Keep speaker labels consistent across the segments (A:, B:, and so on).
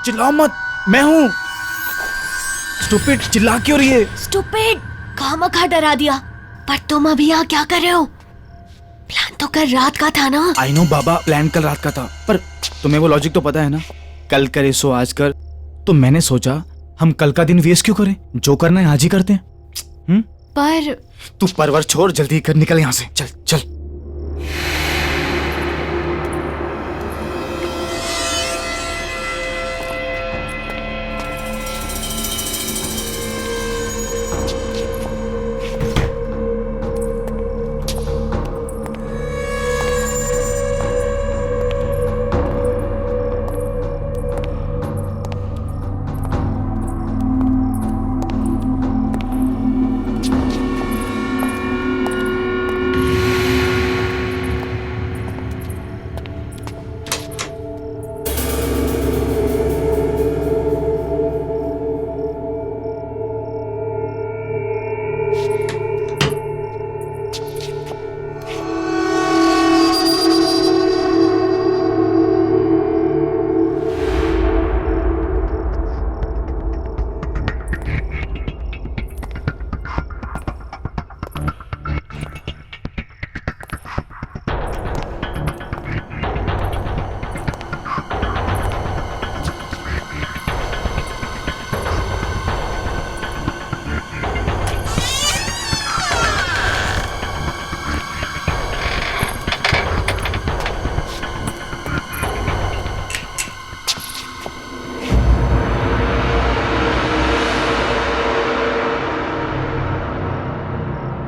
A: चिल्लाओ मत, मैं हूँ। स्टूपिड, चिल्ला क्यों रही है?
B: स्टूपिड, खामखा डरा दिया। पर तुम अभी यहाँ क्या कर रहे हो? प्लान तो कल रात का था ना।
A: आई नो बाबा, प्लान कल रात का था, पर तुम्हें वो लॉजिक तो पता है ना, कल करे सो आज कर। तो मैंने सोचा हम कल का दिन वेस्ट क्यों करें, जो करना है आज ही करते हैं।
B: पर
A: तू परवर छोड़, जल्दी कर निकल यहाँ से, चल चल।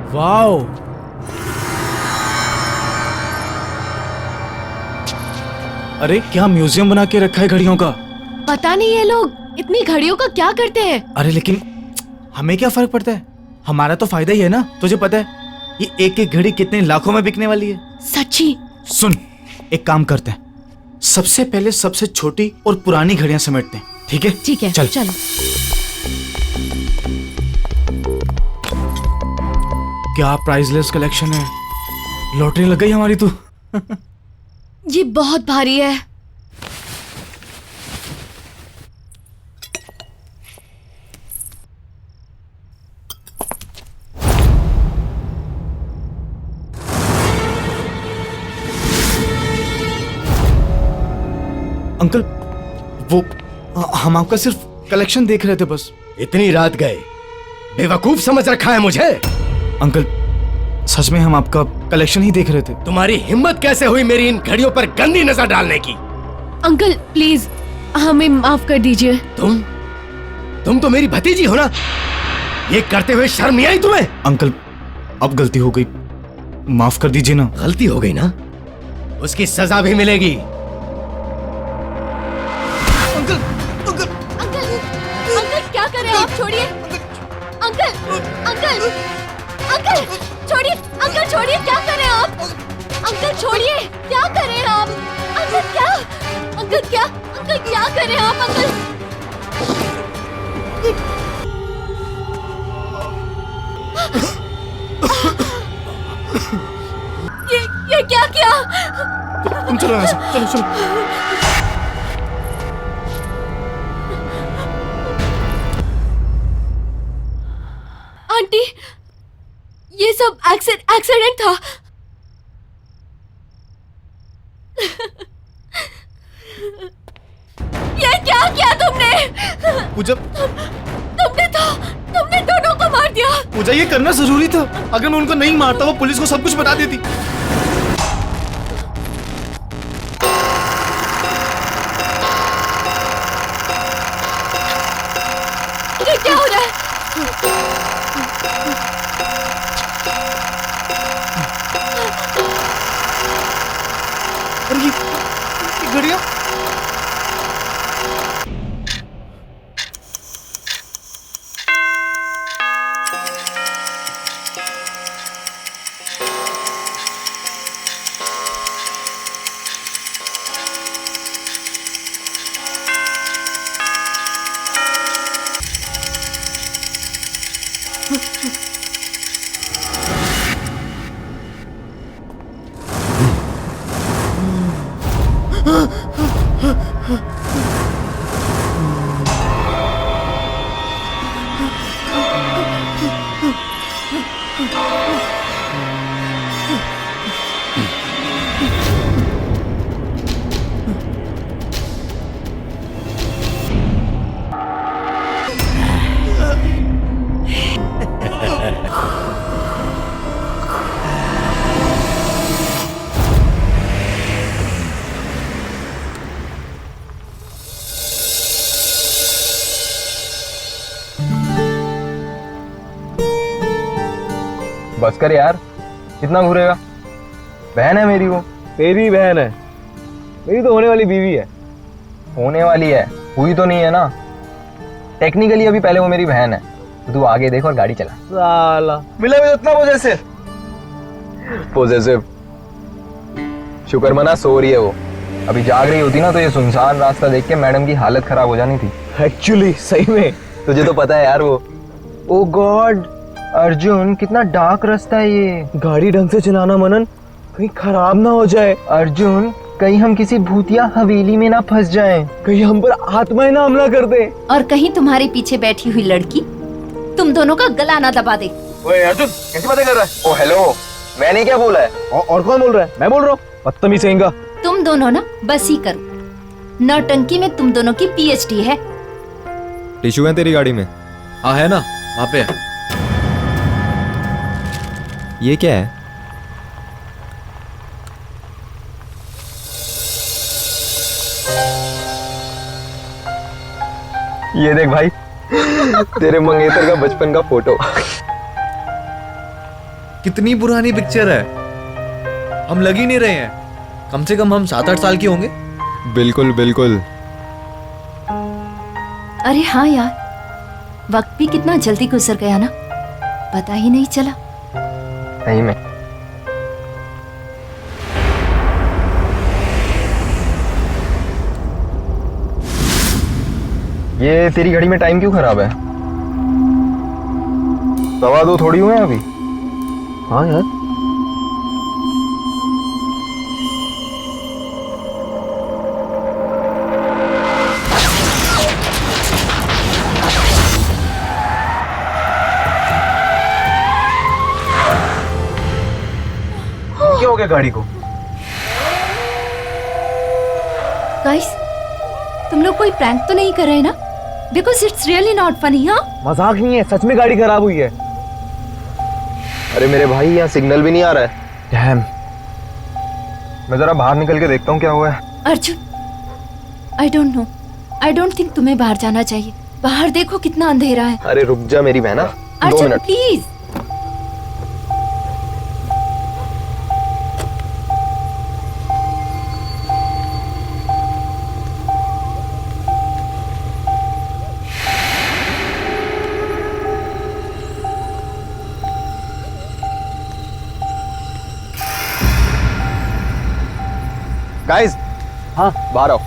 A: वाओ, अरे क्या म्यूजियम बना के रखा है घड़ियों का।
B: पता नहीं ये लोग इतनी घड़ियों का क्या करते हैं।
A: अरे लेकिन हमें क्या फर्क पड़ता है, हमारा तो फायदा ही है ना। तुझे पता है ये एक एक घड़ी कितने लाखों में बिकने वाली है।
B: सच्ची?
A: सुन, एक काम करते हैं, सबसे पहले सबसे छोटी और पुरानी घड़ियां समेटते हैं, ठीक है?
B: ठीक है,
A: चल
B: चलो।
A: क्या प्राइसलेस कलेक्शन है, लॉटरी लग गई हमारी तो।
B: ये बहुत भारी है।
A: अंकल, वो हम आपका सिर्फ कलेक्शन देख रहे थे बस।
C: इतनी रात गए, बेवकूफ समझ रखा है मुझे?
A: अंकल सच में हम आपका कलेक्शन ही देख रहे थे।
C: तुम्हारी हिम्मत कैसे हुई मेरी इन घड़ियों पर गंदी नजर डालने की?
B: अंकल प्लीज हमें माफ कर दीजिए।
C: तुम तो मेरी भतीजी हो ना, ये करते हुए शर्म नहीं आई तुम्हें?
A: अंकल अब गलती हो गई, माफ कर दीजिए ना।
C: गलती हो गई ना, उसकी सजा भी मिलेगी।
B: अंकल क्या कर रहे हो आप? छोड़िए अंकल, अंकल अंकल छोड़िए, अंकल छोड़िए, क्या कर रहे हैं आप? अंकल छोड़िए, क्या कर रहे हैं आप? अंकल क्या, अंकल क्या, अंकल क्या कर रहे हैं आप? अंकल ये क्या किया?
A: तुम चलो यहाँ से, चलो चलो।
B: आंटी, ये सब एक्सीडेंट था। ये क्या किया तुमने?
A: पूजा,
B: तुमने दोनों को मार दिया।
A: पूजा ये करना जरूरी था, अगर मैं उनको नहीं मारता वो पुलिस को सब कुछ बता देती।
B: ये क्या हो रहा है?
A: अरे ये घड़ियां,
D: बस कर यार, कितना घूरेगा? बहन है मेरी वो।
E: तेरी बहन है, मेरी तो होने वाली बीवी है।
D: होने वाली है, हुई तो नहीं है ना। टेक्निकली अभी पहले वो मेरी बहन है। तो तू आगे देख और गाड़ी चला।
E: साला
D: मिला भी उतना पोजेसिव। शुक्र मना सो रही है वो। अभी जाग रही होती ना तो ये सुनसान रास्ता देख के मैडम की हालत खराब हो जानी थी।
E: एक्चुअली सही में
D: तुझे तो पता है यार वो। ओ गॉड अर्जुन, कितना डार्क रास्ता है ये।
E: गाड़ी ढंग से चलाना मनन, कहीं खराब ना हो जाए।
D: अर्जुन, कहीं हम किसी भूतिया हवेली में ना फंस जाएं।
E: कहीं हम पर आत्माएं ना हमला कर दे।
B: और कहीं तुम्हारे पीछे बैठी हुई लड़की तुम दोनों का गला ना दबा दे।
E: ओए अर्जुन, कैसी बातें कर रहा है?
D: ओ हेलो, मैंने क्या बोला है?
E: और कौन बोल रहा है? मैं बोल रहा हूँ। बदतमीज कहेंगा।
B: तुम दोनों ना बस ही करो। नौटंकी में तुम दोनों की पीएचडी है।
F: टिश्यू है तेरी गाड़ी में?
G: हाँ है ना, वहाँ पे है।
F: ये क्या है?
D: ये देख भाई, तेरे मंगेतर का बचपन का फोटो।
G: कितनी पुरानी पिक्चर है, हम लग ही नहीं रहे हैं। कम से कम हम 7-8 साल के होंगे।
F: बिल्कुल बिल्कुल।
B: अरे हाँ यार, वक्त भी कितना जल्दी गुजर गया ना, पता ही नहीं चला।
D: सही में। ये तेरी घड़ी में टाइम क्यों खराब है? 2:15 थोड़ी हुए हैं अभी।
E: हाँ यार,
D: क्या हो गया गाड़ी को?
B: गाइस, तुम लोग कोई प्रैंक तो नहीं कर रहे ना? Because it's really not funny. हाँ,
E: मजाक नहीं है, सच में गाड़ी खराब हुई है।
D: अरे मेरे भाई, यहाँ सिग्नल भी नहीं आ रहा है। डैम। मैं जरा बाहर निकल के देखता हूँ क्या हुआ है।
B: Arjun, I don't know, I don't think तुम्हें बाहर जाना चाहिए। बाहर देखो कितना अंधेरा है।
D: अरे रुक जा मेरी बहना, 2
B: अर्जुन
D: मिनट।
B: प्लीज।
D: गाइस,
E: हाँ
D: बाहर आओ।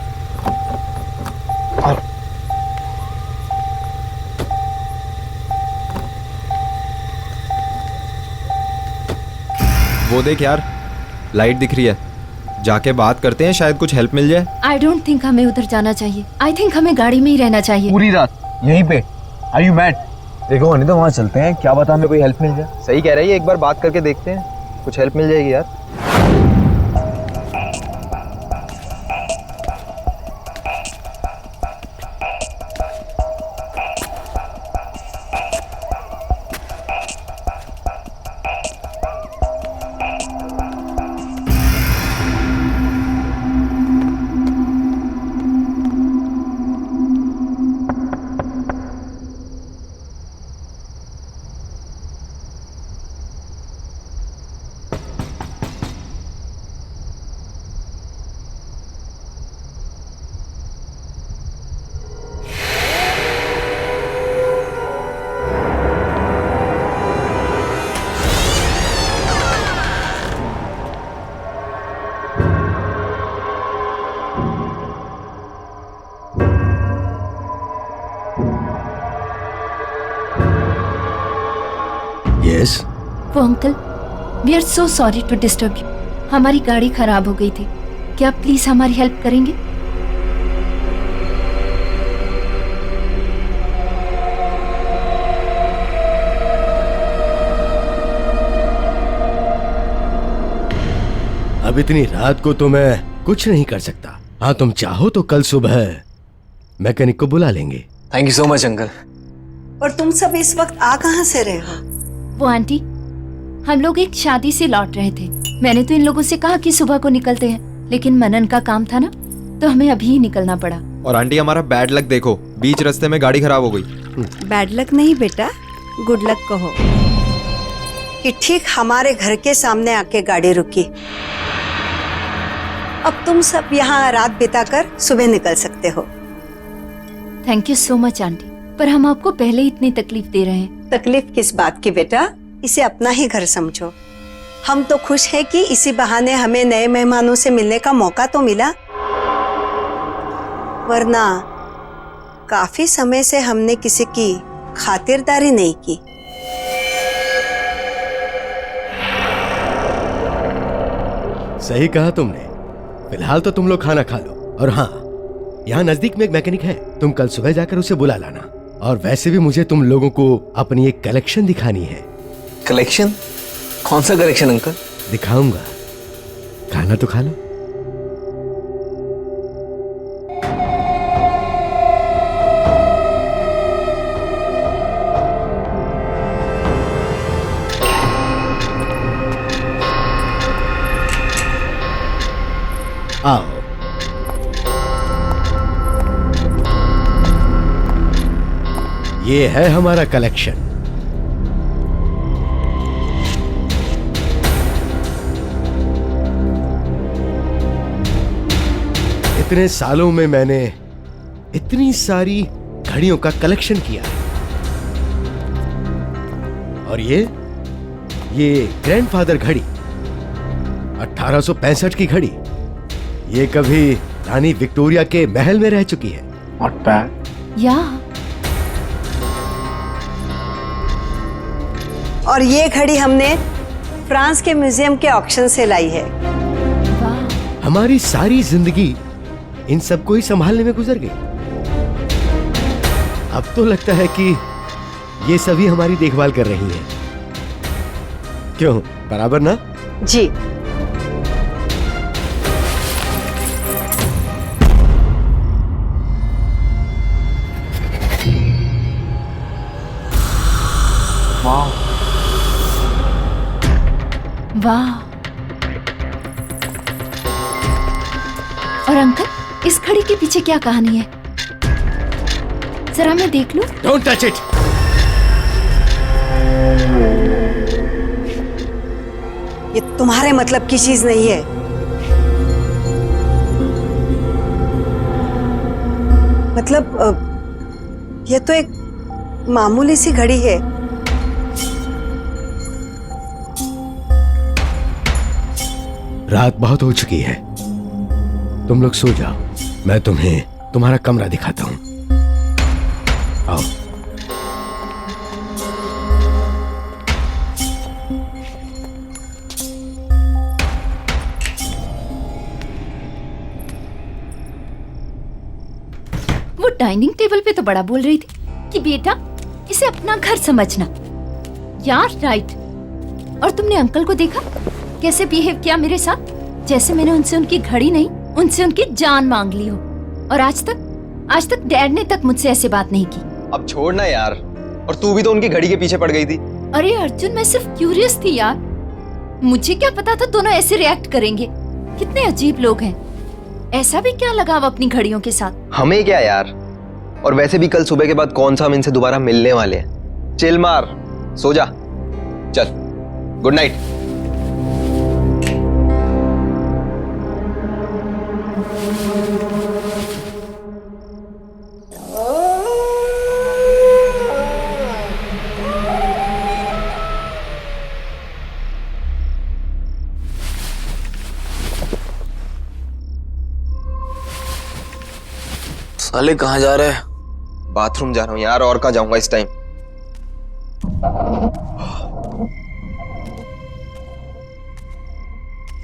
F: वो देख यार, लाइट दिख रही है। जाके बात करते हैं, शायद कुछ हेल्प मिल जाए।
B: आई डोंट थिंक हमें उधर जाना चाहिए। आई थिंक हमें गाड़ी में ही रहना चाहिए।
E: पूरी रात यहीं पे? Are you mad? देखो नहीं तो वहाँ चलते हैं, क्या पता हमें कोई हेल्प मिल जाए।
D: सही कह रही है, एक बार बात करके देखते हैं, कुछ हेल्प मिल जाएगी यार।
C: यस,
B: वो uncle, we are so sorry to disturb you. हमारी गाड़ी खराब हो गई थी, क्या आप प्लीज हमारी हेल्प करेंगे?
C: अब इतनी रात को तो मैं कुछ नहीं कर सकता। हाँ, तुम चाहो तो कल सुबह मैकेनिक को बुला लेंगे।
G: Thank you so much uncle.
H: और तुम सब इस वक्त आ कहाँ से रहे हो?
B: वो आंटी, हम लोग एक शादी से लौट रहे थे। मैंने तो इन लोगों से कहा कि सुबह को निकलते हैं, लेकिन मनन का काम था ना, तो हमें अभी ही निकलना पड़ा।
F: और आंटी, हमारा बैड लक देखो, बीच रास्ते में गाड़ी खराब हो गई।
H: बैड लक नहीं बेटा, गुड लक कहो। कि ठीक हमारे घर के सामने आके गाड़ी रुकी। अब तुम सब यहाँ रात बिताकर सुबह निकल सकते हो।
B: Thank you so much aunty, पर हम आपको पहले ही इतनी तकलीफ दे रहे हैं।
H: तकलीफ किस बात की बेटा, इसे अपना ही घर समझो। हम तो खुश हैं कि इसी बहाने हमें नए मेहमानों से मिलने का मौका तो मिला, वरना काफी समय से हमने किसी की खातिरदारी नहीं की।
C: सही कहा तुमने। फिलहाल तो तुम लोग खाना खा लो। और हाँ, यहाँ नजदीक में एक मैकेनिक है, तुम कल सुबह जाकर उसे बुला लाना। और वैसे भी मुझे तुम लोगों को अपनी एक कलेक्शन दिखानी है।
E: कलेक्शन? कौन सा कलेक्शन अंकल?
C: दिखाऊंगा, खाना तो खा लो। आओ। ये है हमारा कलेक्शन। इतने सालों में मैंने इतनी सारी घड़ियों का कलेक्शन किया है। और ये ग्रैंडफादर घड़ी, 1865 की घड़ी, ये कभी रानी विक्टोरिया के महल में रह चुकी है।
E: Not bad.
B: या
H: और ये घड़ी हमने फ्रांस के म्यूजियम के ऑक्शन से लाई है।
B: वाह,
C: हमारी सारी जिंदगी इन सबको ही संभालने में गुजर गई। अब तो लगता है कि ये सभी हमारी देखभाल कर रही हैं। क्यों, बराबर ना?
H: जी।
B: वाह। और अंकल, इस घड़ी के पीछे क्या कहानी है? जरा मैं देख लूं।
C: Don't touch it.
H: ये तुम्हारे मतलब की चीज नहीं है। मतलब ये तो एक मामूली सी घड़ी है।
C: रात बहुत हो चुकी है, तुम लोग सो जाओ। मैं तुम्हें तुम्हारा कमरा दिखाता हूं। आओ।
B: वो डाइनिंग टेबल पे तो बड़ा बोल रही थी कि बेटा इसे अपना घर समझना। यार राइट। और तुमने अंकल को देखा कैसे बिहेव किया मेरे साथ, जैसे मैंने उनसे उनकी घड़ी नहीं, उनसे उनकी जान मांग ली हो। और आज तक डैड ने तक मुझसे ऐसे बात नहीं की।
D: अब छोड़ना यार, और तू भी तो उनकी घड़ी के पीछे पड़ गई थी।
B: अरे अर्जुन, मैं सिर्फ क्यूरियस थी यार, मुझे क्या पता था दोनों ऐसे रिएक्ट करेंगे। कितने अजीब लोग हैं। ऐसा भी क्या लगाव अपनी घड़ियों के साथ?
D: हमें क्या यार, और वैसे भी कल सुबह के बाद कौन सा हम इनसे दोबारा मिलने वाले हैं। चिल मार, सो जा, चल, गुड नाइट।
E: साले कहाँ जा रहे हैं?
D: बाथरूम जा रहा हूँ यार, और कहाँ जाऊंगा इस टाइम।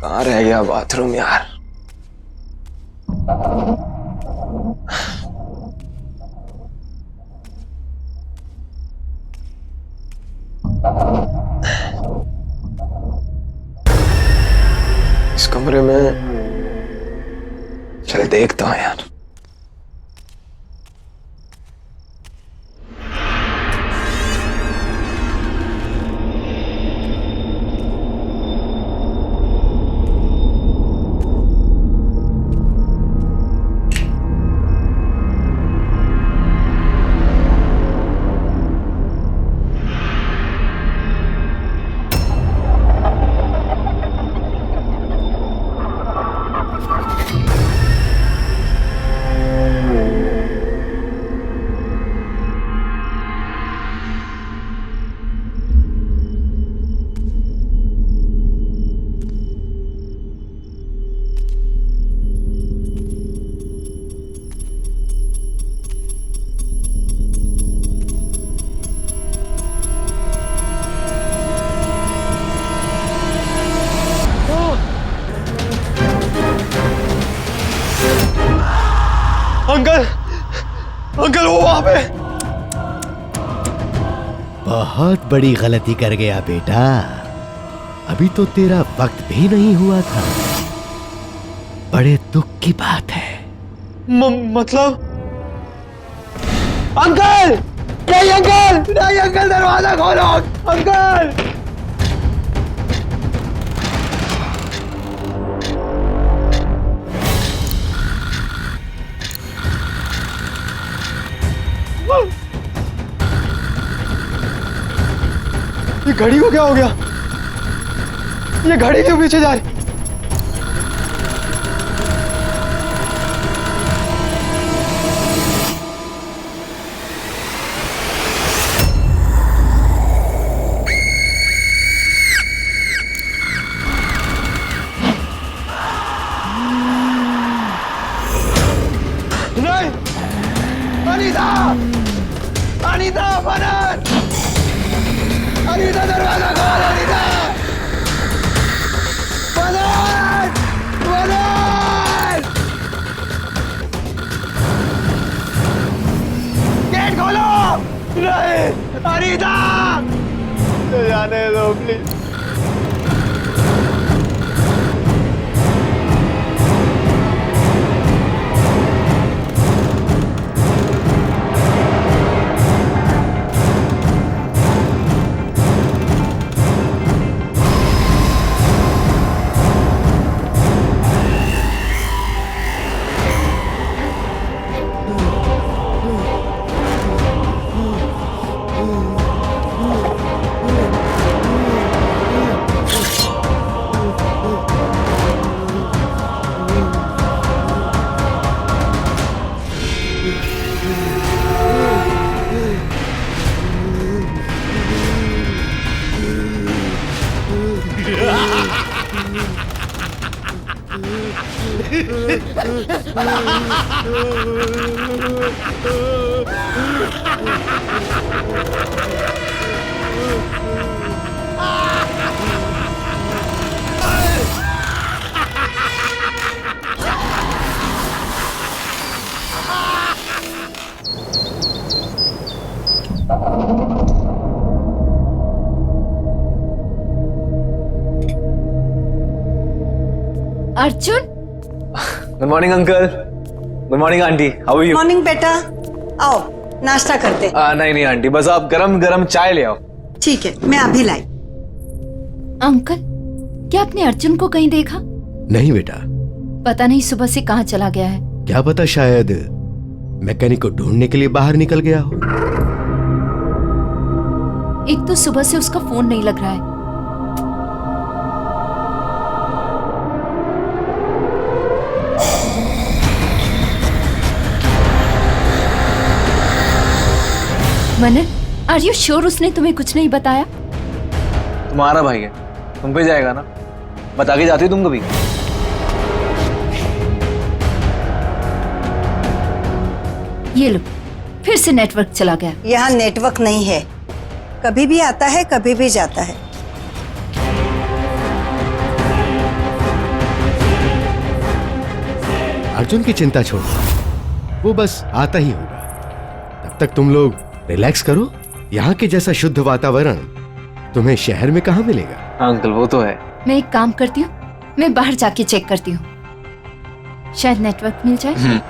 E: कहाँ रह गया बाथरूम यार? इस कमरे में चल देखता हूँ यार।
D: वहां पे।
C: बहुत बड़ी गलती कर गया बेटा, अभी तो तेरा वक्त भी नहीं हुआ था। बड़े दुख की बात है।
D: मतलब अंकल, नहीं अंकल, नहीं अंकल, दरवाजा खोलो अंकल। ये घड़ी को क्या हो गया? ये घड़ी क्यों पीछे जा रही? नहीं, अनीता, अनीता, बनन, अनीता, दरवाजा खोल, अनीता, बनन, बनन, गेट खोलो। नहीं, अनीता, जाने दो please.
B: Arjun,
G: good morning uncle, good morning aunty, how are you?
H: Morning बेटा, आओ नाश्ता करते।
G: नहीं नहीं आंटी, बस आप गरम गरम चाय ले आओ।
H: ठीक है, मैं अभी लाई।
B: अंकल, क्या आपने अर्जुन को कहीं देखा?
C: नहीं बेटा,
B: पता नहीं सुबह से कहाँ चला गया है।
C: क्या पता शायद मैकेनिक को ढूंढने के लिए बाहर निकल गया हो।
B: एक तो सुबह से उसका फोन नहीं लग रहा है। मनन, आर यू श्योर उसने तुम्हें कुछ नहीं बताया?
G: तुम्हारा भाई है, तुम पे जाएगा ना, बता के जाती हो तुम कभी?
B: ये लो, फिर से नेटवर्क चला गया।
H: यहाँ नेटवर्क नहीं है, कभी भी आता है कभी भी जाता है।
C: अर्जुन की चिंता छोड़ो, वो बस आता ही होगा। तब तक तुम लोग रिलैक्स करो। यहाँ के जैसा शुद्ध वातावरण तुम्हें शहर में कहाँ मिलेगा।
G: अंकल वो तो है।
B: मैं एक काम करती हूँ, मैं बाहर जाके चेक करती हूँ, शायद नेटवर्क मिल जाए।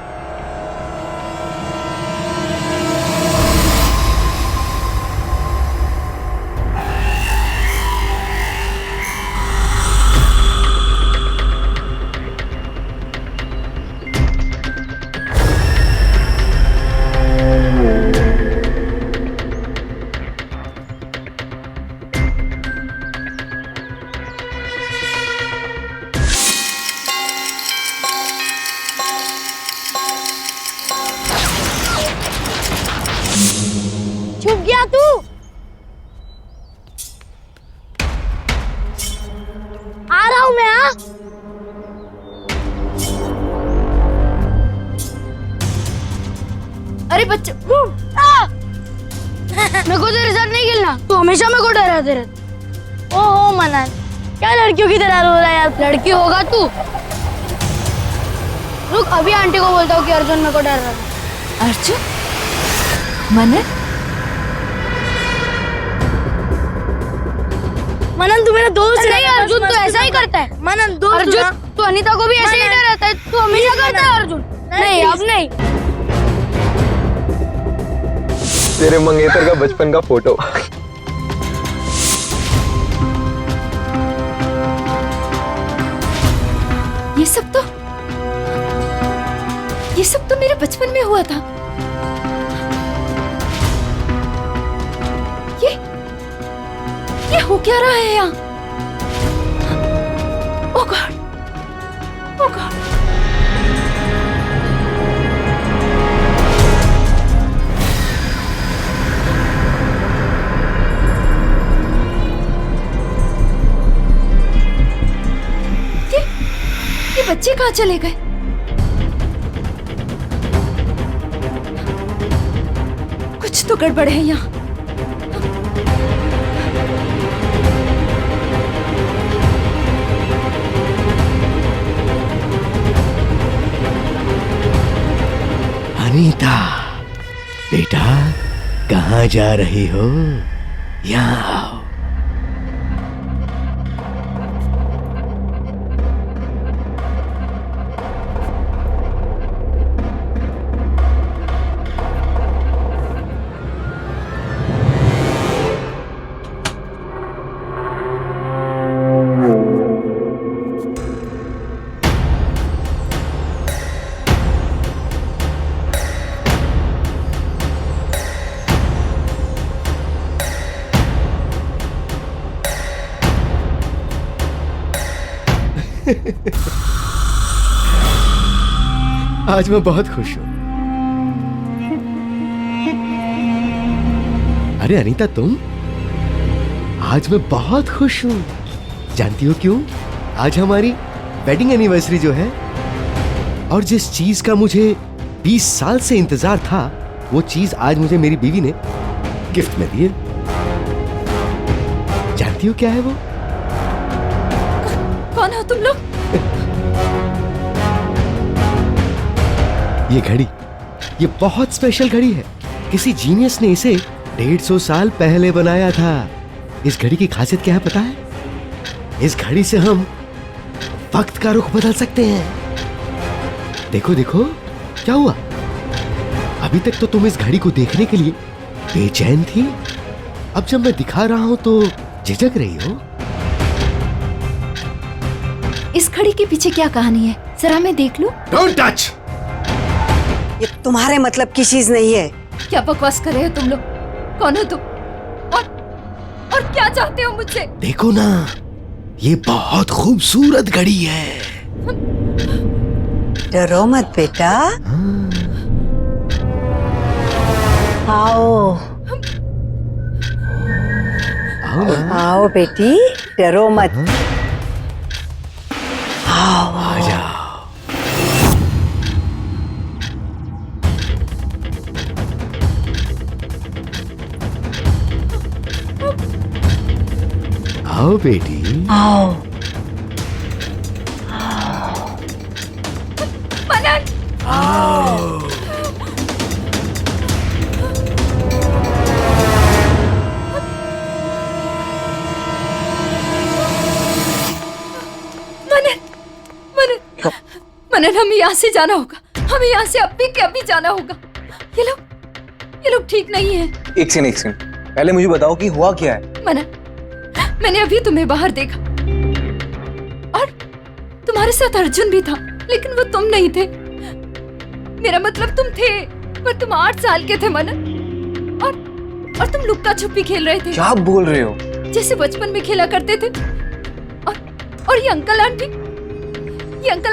I: छुप गया तू। आ रहा हूं मैं। हाँ
B: अरे बच्चे,
I: मेरे को तेरे साथ नहीं खेलना, तू हमेशा मेरे को डराते रहता। ओहो मनन, क्या लड़कियों की तरह रो रहा है यार। लड़की होगा तू। रुक, अभी आंटी को बोलता हूँ कि अर्जुन मेरे को डर रहा है।
B: अर्जुन मनन
I: मनन तू मेरा दोस्त नहीं है। अर्जुन तो ऐसा ही करता है। मनन दोस्त अर्जुन तू अनीता को भी ऐसे ही डराता है। तू हमेशा करता है अर्जुन। नहीं अब नहीं।
D: तेरे मंगेतर का बचपन का फोटो।
B: ये सब तो मेरे बचपन में हुआ था। ये हो क्या रहा है यहाँ? ओह गॉड, ओह गॉड। ये बच्चे कहाँ चले गए? कुछ तो गड़बड़ है यहाँ।
C: अनीता बेटा, कहाँ जा रही हो? यहाँ आओ। आज मैं बहुत खुश हूं। अरे अनीता तुम? आज मैं बहुत खुश हूं। जानती हो क्यों? आज हमारी वेडिंग एनिवर्सरी जो है, और जिस चीज का मुझे 20 साल से इंतजार था, वो चीज आज मुझे मेरी बीवी ने गिफ्ट में दी है। जानती हो क्या है वो?
B: कौन हो तुम लोग?
C: ये घड़ी, ये बहुत स्पेशल घड़ी है। किसी जीनियस ने इसे 150 साल पहले बनाया था। इस घड़ी की खासियत क्या है पता है? इस घड़ी से हम वक्त का रुख बदल सकते हैं। देखो देखो क्या हुआ? अभी तक तो तुम इस घड़ी को देखने के लिए बेचैन थी। अब जब मैं दिखा रहा हूं तो झिझक रही हो।
B: इस घड़ी के पीछे क्या कहानी है? जरा मैं देख लूं।
C: Don't touch!
H: ये तुम्हारे मतलब की चीज नहीं है।
B: क्या बकवास कर रहे हो तुम लोग? कौन हो तुम? और क्या चाहते हो मुझसे?
C: देखो ना, ये बहुत खूबसूरत घड़ी है।
H: डरो मत बेटा। आओ
C: आओ ना।
H: आओ बेटी, डरो मत। आओ।
C: आ जाओ। आओ बेटी।
H: आओ।
B: मनन! मनन, हमें यहाँ से जाना होगा। हमें यहाँ से अभी के अभी जाना होगा। ये लोग ठीक नहीं है।
G: एक सेकंड, पहले मुझे बताओ कि हुआ क्या है।
B: मनन, मैंने अभी तुम्हें बाहर देखा और तुम्हारे साथ अर्जुन भी था, लेकिन वो तुम नहीं थे। मेरा मतलब तुम थे, पर तुम 8 साल के थे मनन, और तुम लुक्का छुपी खेल रहे थे।
G: क्या बोल रहे हो?
B: जैसे बचपन में खेला करते थे। और ये अंकल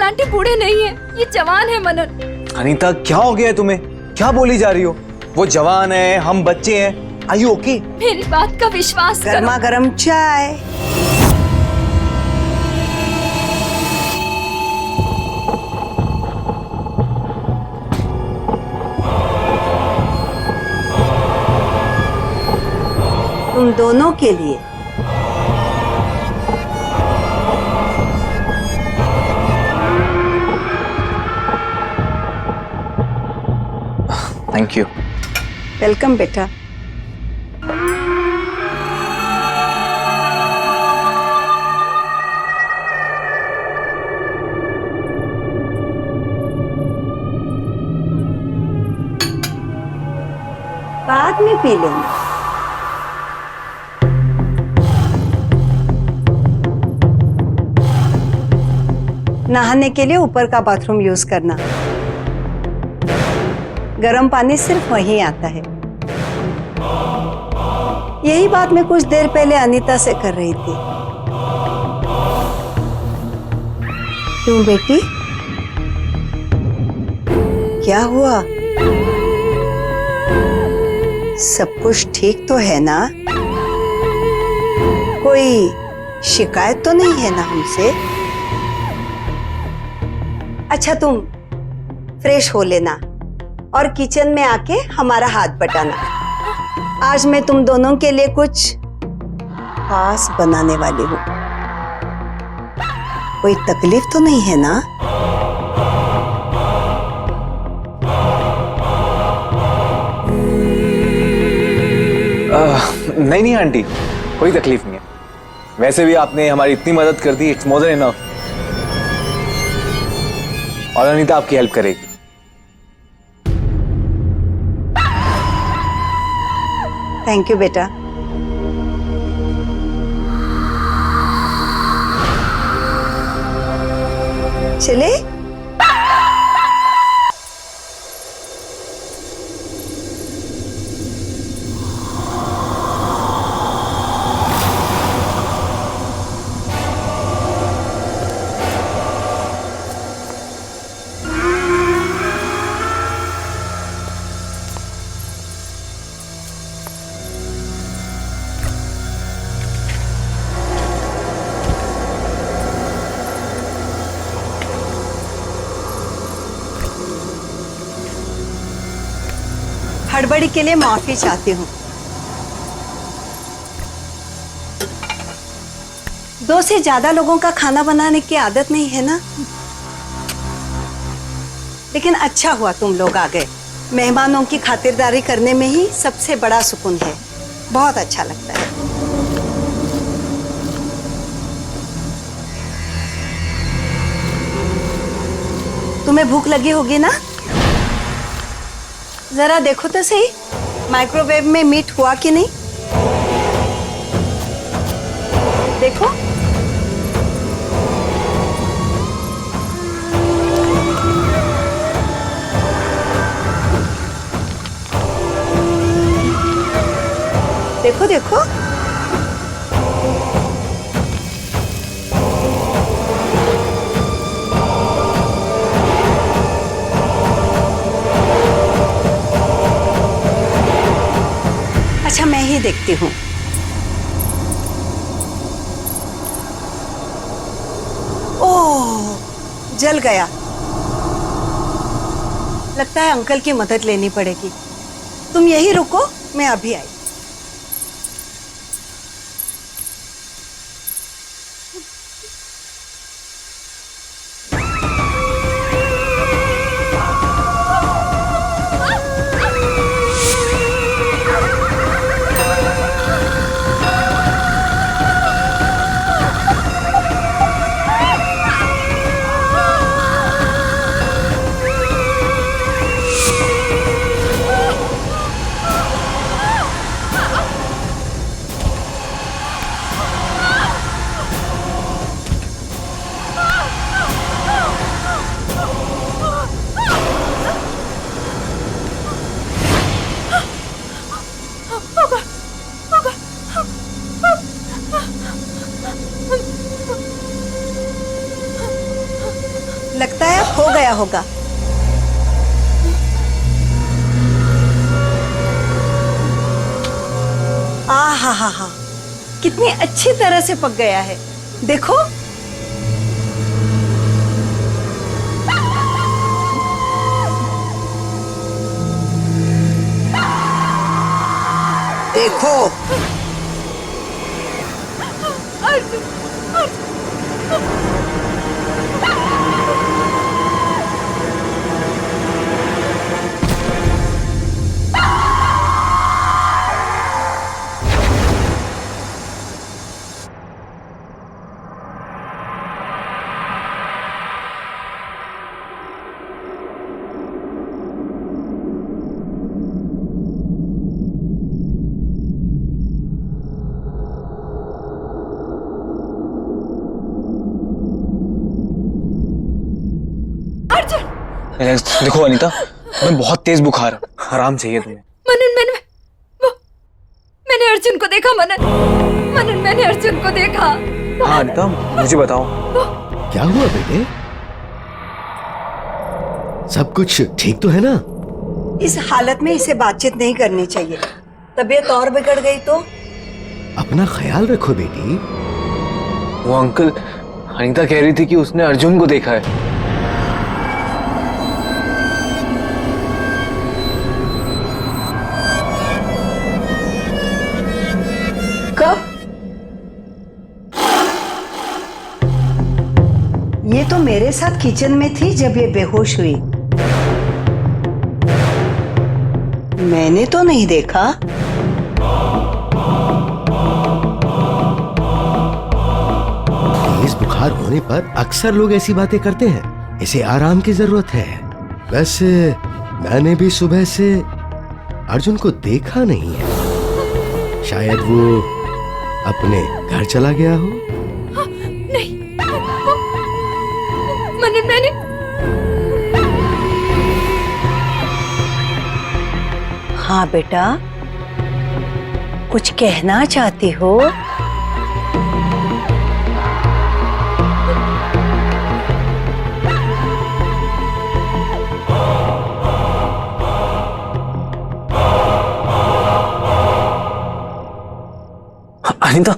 B: आंटी बूढ़े नहीं है, ये जवान है मनन।
G: अनीता क्या हो गया है तुम्हें? क्या बोली जा रही हो? वो जवान है, हम बच्चे हैं। Are you okay?
B: मेरी बात का विश्वास करो।
H: गर्मा गर्म चाय। तुम दोनों के लिए।
G: Thank you.
H: वेलकम बेटा। बाद में पी लेना। नहाने के लिए ऊपर का बाथरूम यूज करना। गर्म पानी सिर्फ वहीं आता है। यही बात मैं कुछ देर पहले अनीता से कर रही थी। क्यों बेटी, क्या हुआ? सब कुछ ठीक तो है ना? कोई शिकायत तो नहीं है ना हमसे? अच्छा, तुम फ्रेश हो लेना और किचन में आके हमारा हाथ बटाना। आज मैं तुम दोनों के लिए कुछ खास बनाने वाली हूँ। कोई तकलीफ तो नहीं है ना?
E: नहीं नहीं आंटी, कोई तकलीफ नहीं है। वैसे भी आपने हमारी इतनी मदद कर दी, इट्स मोर देन इनफ। और अनीता आपकी हेल्प करेगी।
H: थैंक यू बेटा। चले? हड़बड़ी के लिए माफी चाहती हूँ। 2 से ज्यादा लोगों का खाना बनाने की आदत नहीं है ना। लेकिन अच्छा हुआ तुम लोग आ गए। मेहमानों की खातिरदारी करने में ही सबसे बड़ा सुकून है। बहुत अच्छा लगता है। तुम्हें भूख लगी होगी ना? जरा देखो तो सही, माइक्रोवेव में मीट हुआ कि नहीं। देखो। देखो देखो। अच्छा, मैं ही देखती हूँ। ओह, जल गया। लगता है अंकल की मदद लेनी पड़ेगी। तुम यही रुको, मैं अभी आई। लगता है हो गया होगा। हा हा हा, कितनी अच्छी तरह से पक गया है। देखो। देखो।
E: देखो अनीता, मैं बहुत तेज बुखार है, आराम चाहिए तुम्हें।
B: मनन मैंने अर्जुन को देखा। मनन मैंने अर्जुन को देखा।
E: हाँ अनीता, मुझे बताओ
C: क्या हुआ बेटे? सब कुछ ठीक तो है ना?
H: इस हालत में इसे बातचीत नहीं करनी चाहिए, तबीयत और बिगड़ गई तो।
C: अपना ख्याल रखो बेटी।
E: वो अंकल, अनीता कह रही थी कि उसने अर्जुन को देखा है।
H: कब? ये तो मेरे साथ किचन में थी जब ये बेहोश हुई। मैंने तो नहीं देखा।
C: तेज बुखार होने पर अक्सर लोग ऐसी बातें करते हैं। इसे आराम की जरूरत है। वैसे मैंने भी सुबह से अर्जुन को देखा नहीं है। शायद वो अपने घर चला गया हो।
B: नहीं मनन, मैंने
H: हाँ बेटा, कुछ कहना चाहती हो?
E: अनीता,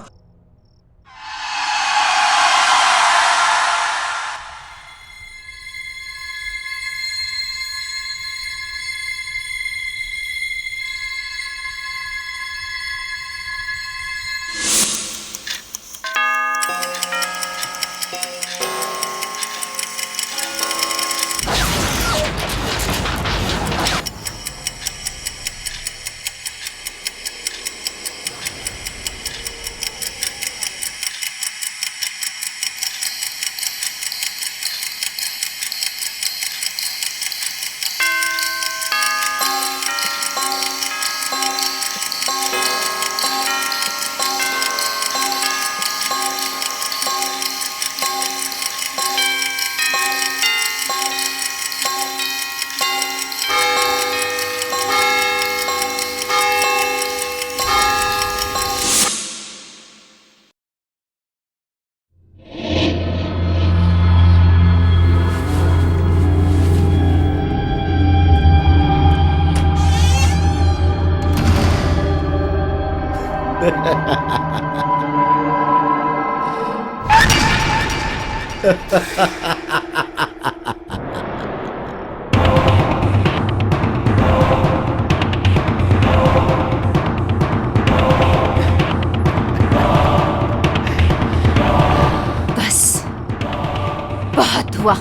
B: बस बहुत हुआ।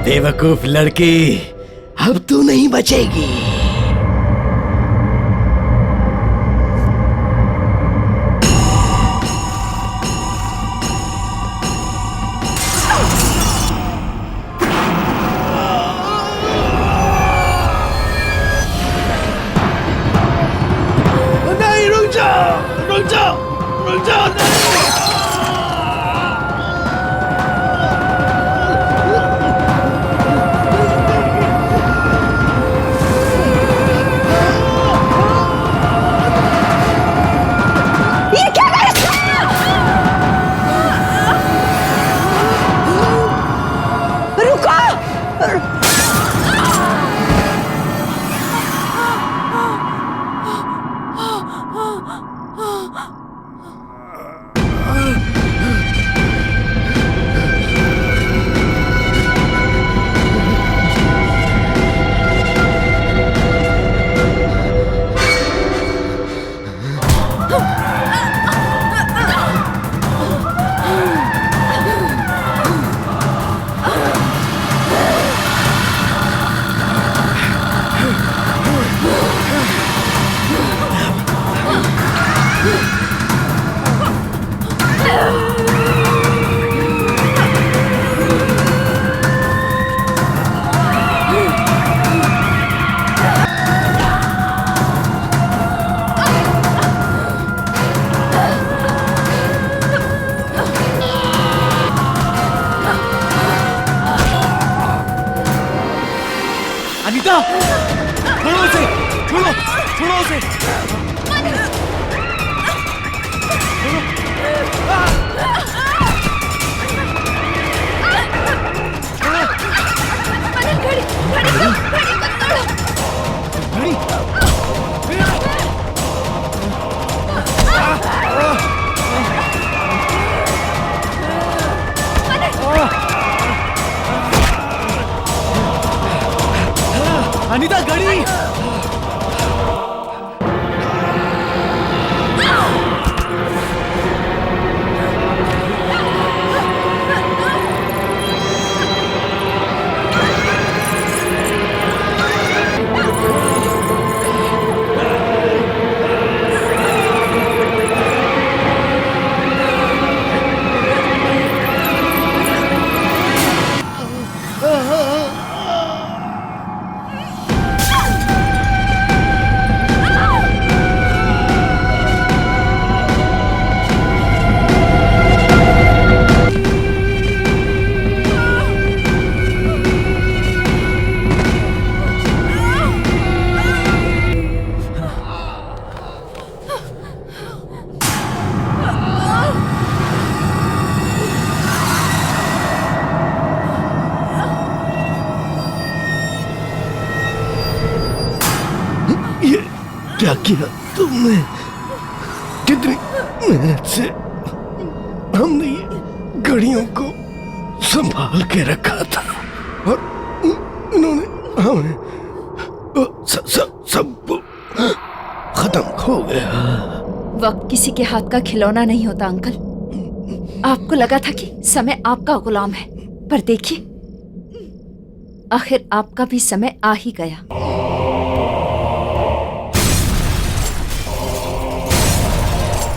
C: बेवकूफ लड़की, अब तू नहीं बचेगी। नहीं, रुक जाओ, रुक जाओ, रुक जाओ, नहीं।
A: से।
B: मनन घड़ी घड़ी को तोड़ो।
A: घड़ी। अनीता घड़ी।
C: क्या किया तुमने? कितनी मेहनत से हमने ये घड़ियों को संभाल के रखा था और इन्होंने हमें सब खत्म हो गया।
B: वक्त किसी के हाथ का खिलौना नहीं होता अंकल। आपको लगा था कि समय आपका गुलाम है, पर देखिए आखिर आपका भी समय आ ही गया।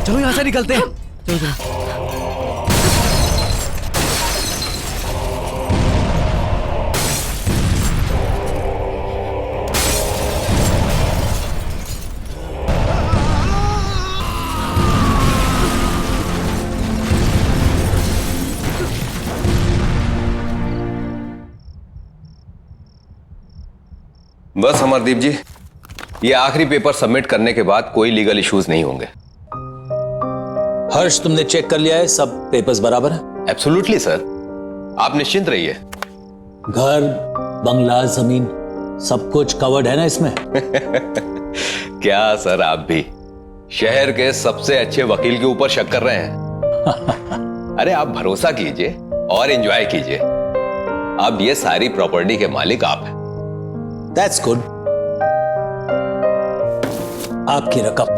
A: चलो यहाँ से निकलते हैं। चलो चलो।
D: बस अमरदीप जी, ये आखिरी पेपर सबमिट करने के बाद कोई लीगल इश्यूज नहीं होंगे।
J: हर्ष, तुमने चेक कर लिया है? सब पेपर्स बराबर है?
D: एब्सोल्युटली सर, आप निश्चिंत रहिए।
J: घर, बंगला, जमीन सब कुछ कवर्ड है ना इसमें?
D: क्या सर, आप भी शहर के सबसे अच्छे वकील के ऊपर शक कर रहे हैं? अरे आप भरोसा कीजिए और एंजॉय कीजिए। अब ये सारी प्रॉपर्टी के मालिक आप हैं।
J: That's good. आपकी रकम।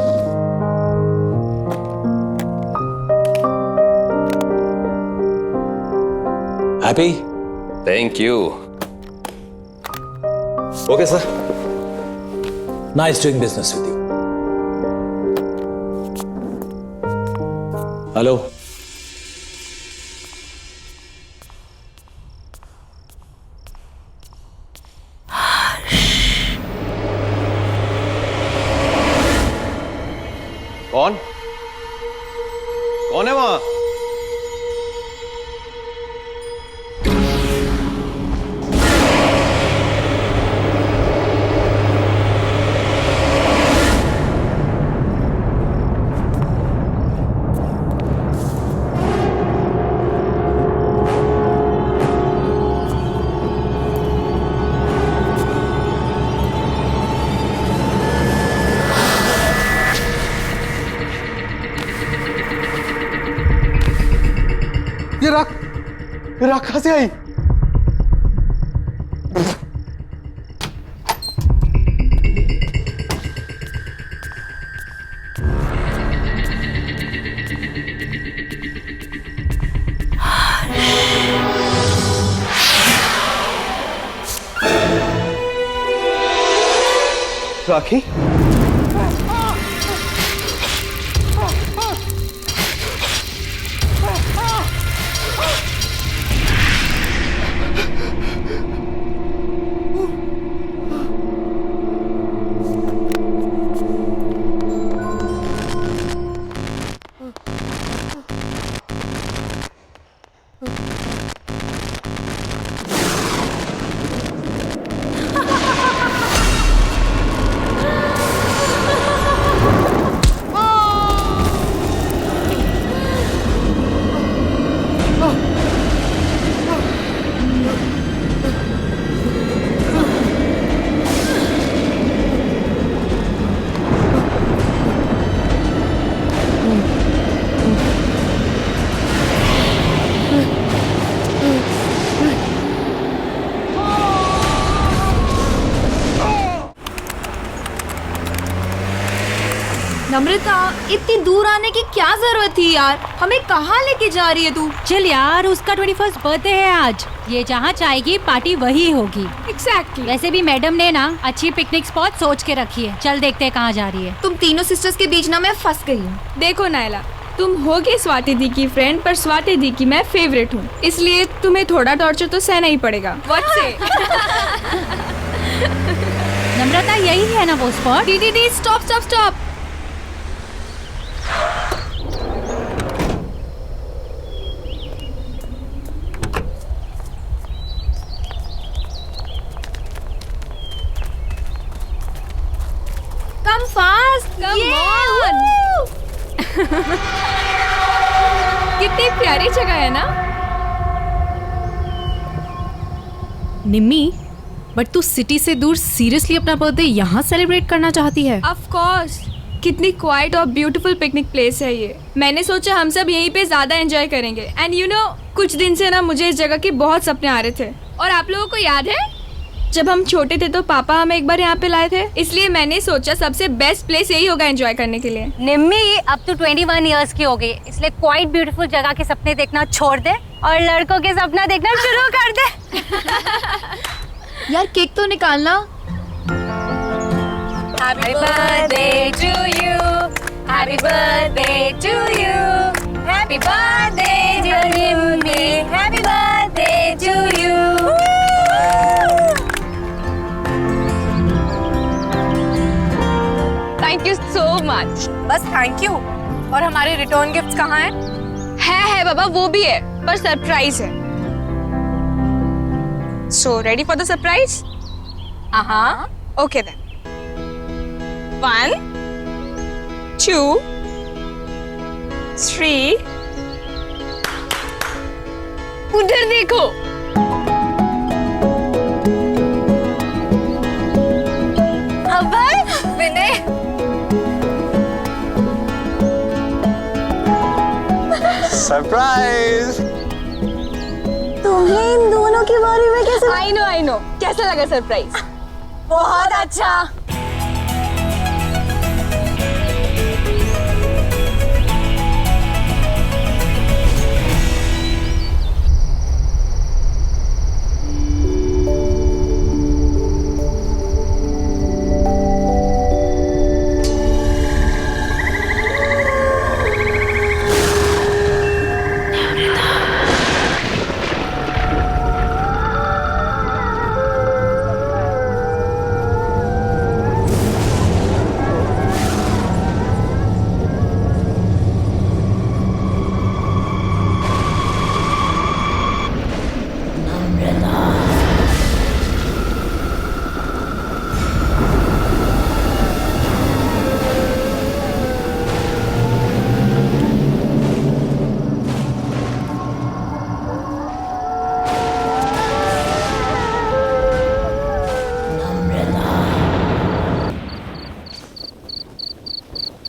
J: Happy?
D: Thank you. Okay sir.
J: Nice doing business with you. Hello,
D: कौन कौन है वहां? ये राख कहां से आई? राखी?
B: नम्रता, इतनी दूर आने की क्या जरूरत थी यार? हमें कहाँ लेके जा रही है तू?
K: चल यार, उसका 21st बर्थडे है आज। ये जहाँ चाहेगी पार्टी वही होगी।
B: एग्जैक्टली।
K: वैसे भी मैडम ने ना अच्छी पिकनिक स्पॉट सोच के रखी है। चल देखते हैं कहाँ जा रही है।
B: तुम तीनों सिस्टर्स के बीच ना मैं फंस गई हूँ।
L: देखो नायला, तुम होगे स्वाति दी की फ्रेंड, पर स्वाति दी की मैं फेवरेट हूँ, इसलिए तुम्हें थोड़ा टॉर्चर तो सहना ही पड़ेगा। What say?
K: नम्रता, यही है ना वो स्पॉट?
B: दीदी stop stop stop. Come fast, come on.
L: कितनी प्यारी जगह है ना?
B: निम्मी, बट तू सिटी से दूर सीरियसली अपना बर्थडे यहाँ सेलिब्रेट करना चाहती है?
L: Of course. कितनी क्वाइट और ब्यूटीफुल पिकनिक प्लेस है ये। मैंने सोचा हम सब यहीं पे ज्यादा एंजॉय करेंगे। एंड यू नो, कुछ दिन से ना मुझे इस जगह के बहुत सपने आ रहे थे। और आप लोगों को याद है, जब हम छोटे थे तो पापा हमें एक बार यहाँ पे लाए थे, इसलिए मैंने सोचा सबसे बेस्ट प्लेस यही होगा एंजॉय करने के लिए।
K: निम्मी, अब तो 21 इयर्स की हो गई, इसलिए क्वाइट ब्यूटीफुल जगह के सपने देखना छोड़ दे और लड़कों के सपना देखना शुरू कर दे।
B: यार केक तो निकालना।
K: Happy birthday to you, happy birthday to you, happy birthday dear Nimmi, happy birthday to you.
L: Thank you so much.
K: बस थैंक यू। और हमारे रिटर्न गिफ्ट्स कहाँ हैं?
L: है बाबा, वो भी है, पर सरप्राइज है। So ready for the surprise? Okay then. 1 2 3। उधर देखो।
K: अभय, विनय,
E: सरप्राइज।
I: तुम्हें इन दोनों के बारे में कैसे?
L: I know. कैसा लगा सरप्राइज?
K: बहुत अच्छा।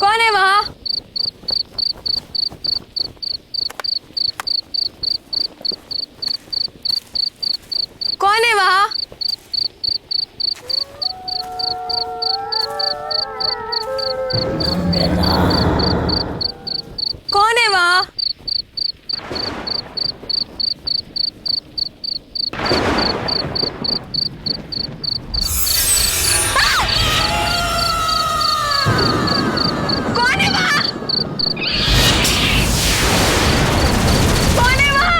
L: कौन है वहाँ? कौन है वहाँ? कौन है वहाँ? कौन है वहाँ? कौन है वहाँ?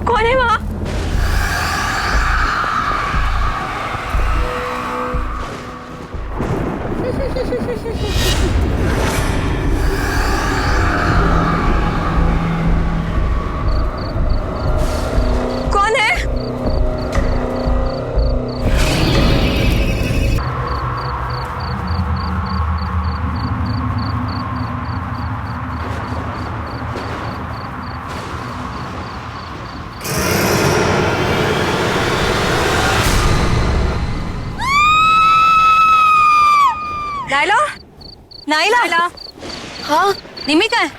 L: कौन है वहाँ? कौन है?
K: नाइला, नाइला,
I: हाँ
K: निमी कहाँ है?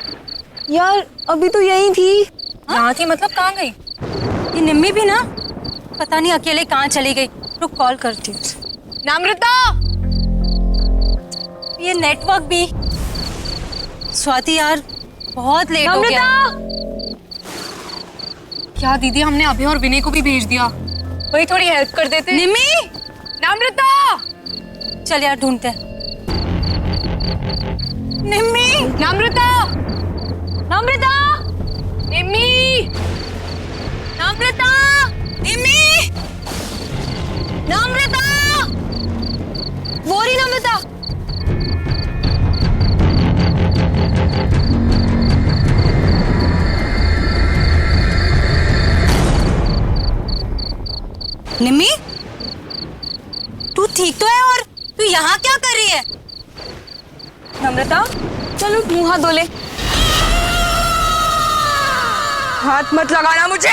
I: यार अभी तो यही थी।
K: यहाँ थी मतलब कहाँ गई? ये निम्मी भी ना पता नहीं अकेले कहाँ चली गई। रुक कॉल करती हूँ। नम्रता, ये नेटवर्क भी। स्वाति यार बहुत लेट हो गया। क्या दीदी, हमने अभी और विनय को भी भेज दिया। वही थोड़ी हेल्प कर देते। निम्मी, नम्रता, चल यार ढूंढते हैं। निम्मी, नम्रता, नम्रता, निम्मी, नम्रता, निम्मी, नम्रता, वो रही नम्रता। निम्मी, तू ठीक तो है? और तू यहाँ क्या कर रही है? नम्रता,
I: चलो मुंह हाथ धो ले।
K: हाथ मत लगाना मुझे।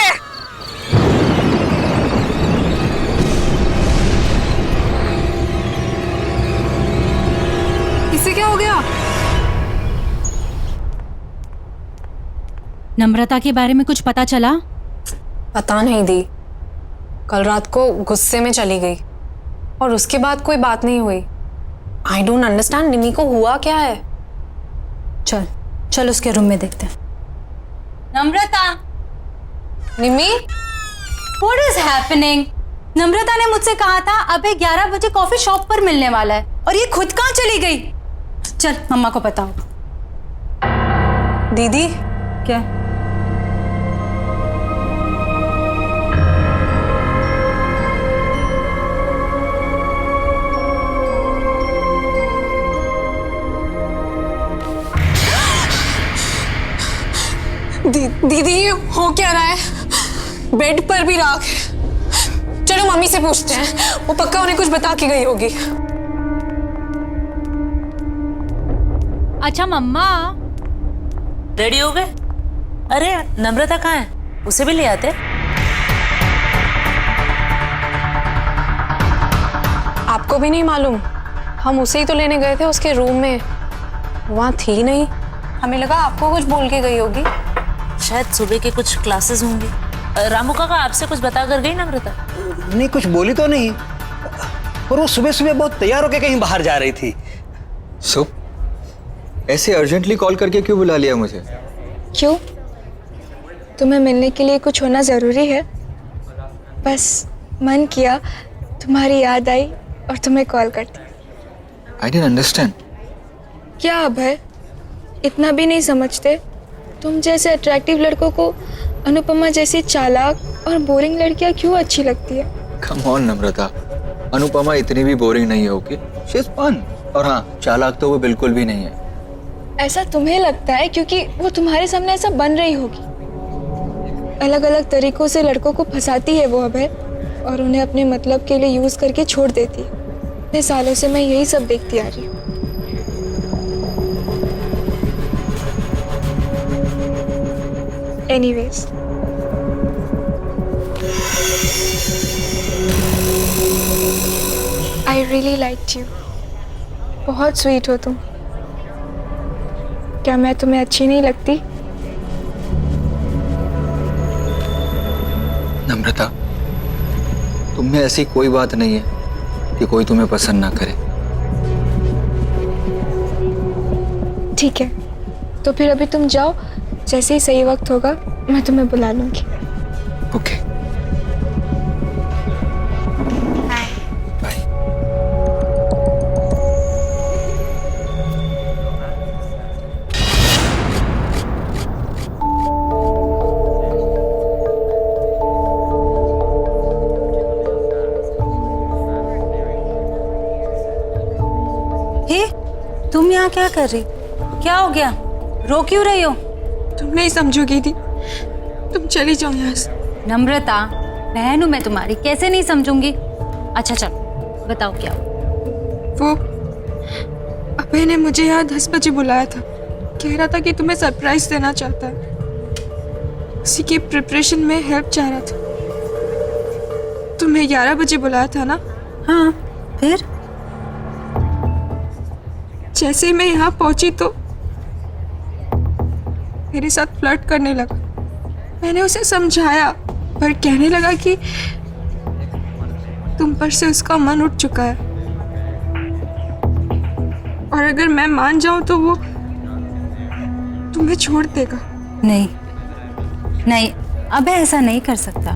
L: इससे क्या हो गया?
K: नम्रता के बारे में कुछ पता चला?
M: पता नहीं दी, कल रात को गुस्से में चली गई और उसके बाद कोई बात नहीं हुई। आई डोंट अंडरस्टैंड, निमी को हुआ क्या है?
K: चल चल उसके रूम में देखते हैं। नम्रता,
M: निमी,
K: व्हाट इज हैपनिंग? नम्रता ने मुझसे कहा था अबे 11 बजे कॉफी शॉप पर मिलने वाला है, और ये खुद कहाँ चली गई? चल मम्मा को बताओ।
M: दीदी
K: क्या?
M: दीदी ये हो क्या रहा है? बेड पर भी राख है। चलो मम्मी से पूछते हैं, वो पक्का उन्हें कुछ बता के गई होगी।
K: अच्छा मम्मा,
N: रेडी हो गए? अरे नम्रता कहाँ है? उसे भी ले आते।
M: आपको भी नहीं मालूम? हम उसे ही तो लेने गए थे उसके रूम में, वहाँ थी नहीं। हमें लगा आपको कुछ बोल के गई होगी।
N: शायद सुबह के कुछ क्लासेस होंगे। रामू काका आपसे कुछ बता कर गई नम्रता?
O: नहीं, कुछ बोली तो नहीं, और वो सुबह सुबह बहुत तैयार होकर कहीं बाहर जा रही थी।
G: ऐसे अर्जेंटली कॉल करके क्यों बुला लिया मुझे?
L: क्यों? तुम्हें मिलने के लिए कुछ होना जरूरी है? बस मन किया, तुम्हारी याद आई और तुम्हें कॉल कर दी।
G: I didn't understand.
L: क्या अभय, इतना भी नहीं समझते? तुम जैसे अट्रैक्टिव लड़कों को अनुपमा जैसी चालाक और बोरिंग लड़कियां क्यों अच्छी लगती है?
G: कम ऑन नम्रता, अनुपमा इतनी भी बोरिंग नहीं है। Okay, she is fun. और हाँ, चालाक तो वो बिल्कुल भी नहीं है।
L: ऐसा तुम्हें लगता है क्योंकि वो तुम्हारे सामने ऐसा बन रही होगी। अलग अलग तरीकों से लड़कों को फंसाती है वो अभय, और उन्हें अपने मतलब के लिए यूज करके छोड़ देती है। इतने सालों से मैं यही सब देखती आ रही हूँ। Anyways, I really liked you. बहुत स्वीट हो तुम। क्या मैं तुम्हें अच्छी नहीं लगती?
G: नम्रता, तुम में ऐसी कोई बात नहीं है कि कोई तुम्हें पसंद ना करे।
L: ठीक है, तो फिर अभी तुम जाओ, जैसे ही सही वक्त होगा मैं तुम्हें बुला लूंगी।
G: Okay, bye.
K: हे, तुम यहाँ क्या कर रही? क्या हो गया? रो क्यों रही हो?
L: तुम नहीं समझोगी दी, तुम चली जाओ यहाँ से।
K: नम्रता, बहन हूँ मैं तुम्हारी, कैसे नहीं समझूंगी? अच्छा चलो बताओ क्या हुआ?
L: वो अभय ने मुझे यहाँ 10 बजे बुलाया था, कह रहा था कि तुम्हें सरप्राइज देना चाहता है। उसी की प्रिपरेशन में हेल्प चाह रहा था। तुम्हें 11 बजे बुलाया था ना?
K: हाँ, फिर
L: जैसे ही मैं यहाँ पहुंची तो मेरे साथ फ्लर्ट करने लगा। मैंने उसे समझाया पर कहने लगा कि तुम पर से उसका मन उठ चुका है और अगर मैं मान जाऊं तो वो तुम्हें छोड़ देगा।
K: नहीं नहीं, अब ऐसा नहीं कर सकता।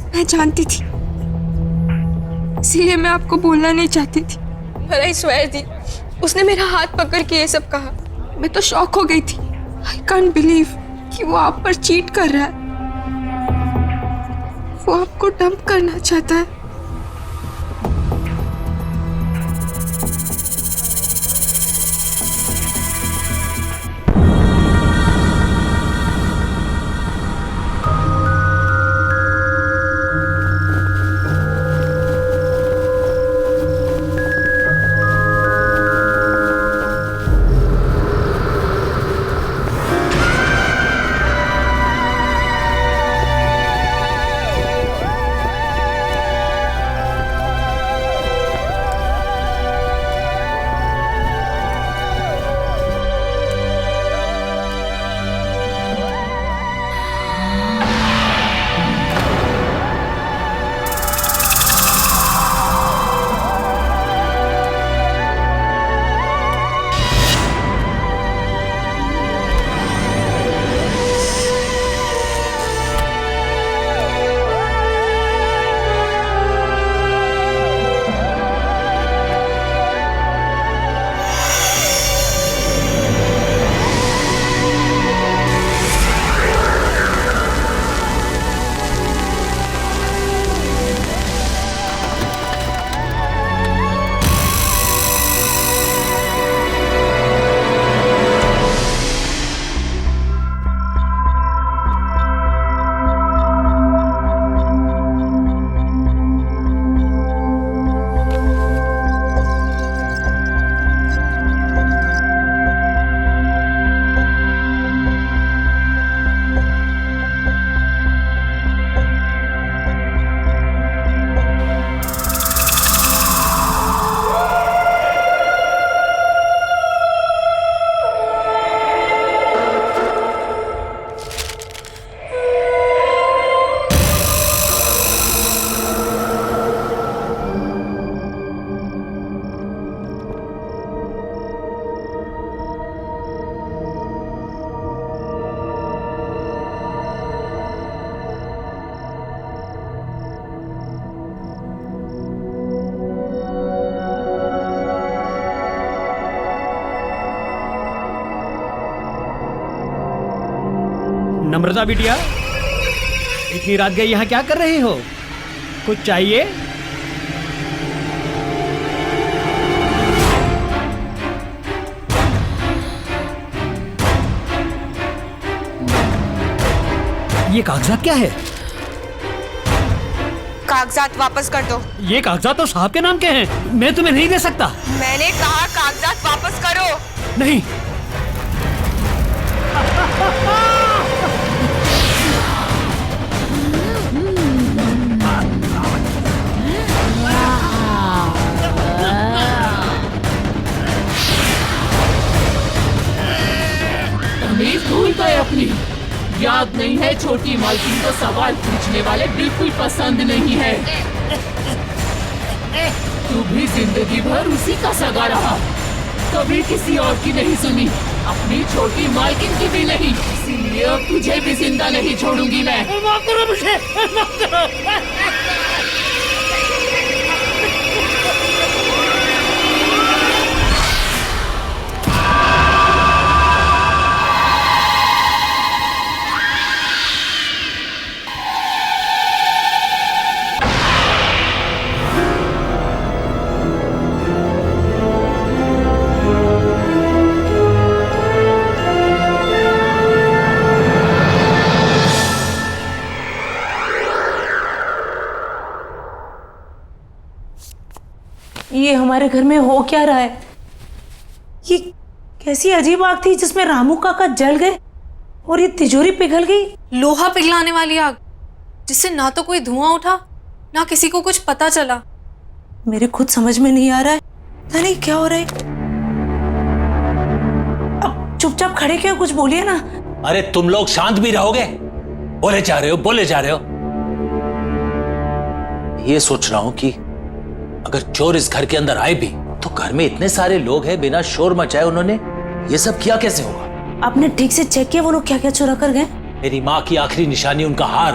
L: मैं जानती थी, इसीलिए मैं आपको बोलना नहीं चाहती थी। पर आई स्वेयर दी, उसने मेरा हाथ पकड़ के ये सब कहा। मैं तो शॉक हो गई थी। आई कांट बिलीव कि वो आप पर चीट कर रहा है। वो आपको डंप करना चाहता है।
P: नम्रता बिटिया, इतनी रात गए यहाँ क्या कर रही हो? कुछ चाहिए? ये कागजात क्या है?
L: कागजात वापस कर दो।
P: ये कागजात तो साहब के नाम के हैं, मैं तुम्हें नहीं दे सकता।
L: मैंने कहा कागजात वापस करो।
P: नहीं।
Q: भूल गए अपनी याद नहीं है। छोटी मालकिन को सवाल पूछने वाले बिल्कुल पसंद नहीं है। तू भी जिंदगी भर उसी का सगा रहा, कभी किसी और की नहीं सुनी, अपनी छोटी मालकिन की भी नहीं। इसीलिए अब तुझे भी जिंदा नहीं छोड़ूंगी मैं। माफ करो मुझे, माफ करो।
N: ये हमारे घर में हो क्या रहा है? ये कैसी अजीब आग थी जिसमें रामू काका जल गए और ये तिजोरी पिघल गई।
M: लोहा पिघलाने वाली आग जिससे ना तो कोई धुआं उठा ना किसी को कुछ पता चला।
N: मेरे खुद समझ में नहीं आ रहा है, पता नहीं क्या हो रहा है। चुपचाप खड़े क्यों, कुछ बोलिए ना।
J: अरे तुम लोग शांत भी रहोगे? बोले जा रहे हो, बोले जा रहे हो। ये सोच रहा हूं कि अगर चोर इस घर के अंदर आए भी तो घर में इतने सारे लोग हैं, बिना शोर मचाए उन्होंने ये सब किया कैसे होगा?
N: आपने ठीक से चेक किया वो लोग क्या क्या चुरा कर गए?
J: मेरी माँ की आखिरी निशानी उनका हार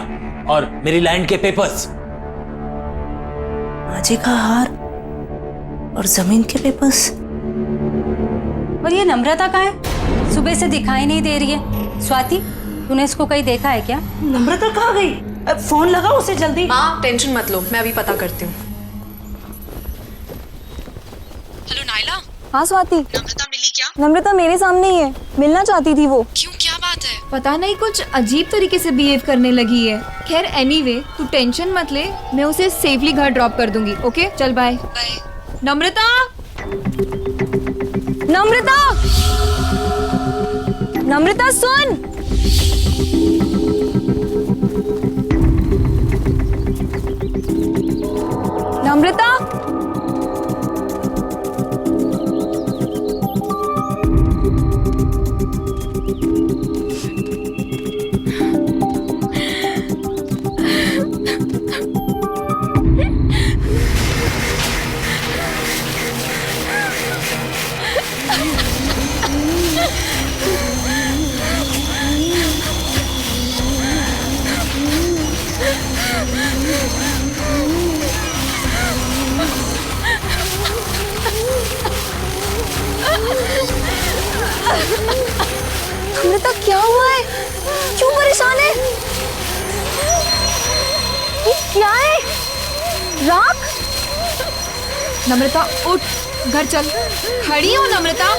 J: और मेरी लैंड के पेपर्स।
N: माँ जी का हार और जमीन के पेपर्स।
K: और ये नम्रता कहाँ है? सुबह से दिखाई नहीं दे रही है। स्वाति, तूने इसको कहीं देखा है क्या?
N: नम्रता कहाँ गई? फोन लगाओ उसे जल्दी।
M: माँ टेंशन मत लो, मैं अभी पता करती हूँ। Hello Naila.
B: हाँ स्वाति। नम्रता मिली क्या? नम्रता मेरे सामने ही है, मिलना चाहती थी वो।
M: क्यों, क्या बात है?
L: पता नहीं, कुछ अजीब तरीके से बिहेव करने लगी है। खैर एनीवे, तू टेंशन मत ले, मैं उसे सेफली घर ड्रॉप कर दूंगी। ओके चल बाय। नम्रता,
B: नम्रता, नम्रता सुन। नम्रता, नम्रता क्या हुआ है? क्यों परेशान है? ये क्या है? राख?
L: नम्रता उठ, घर चल। खड़ी हो नम्रता,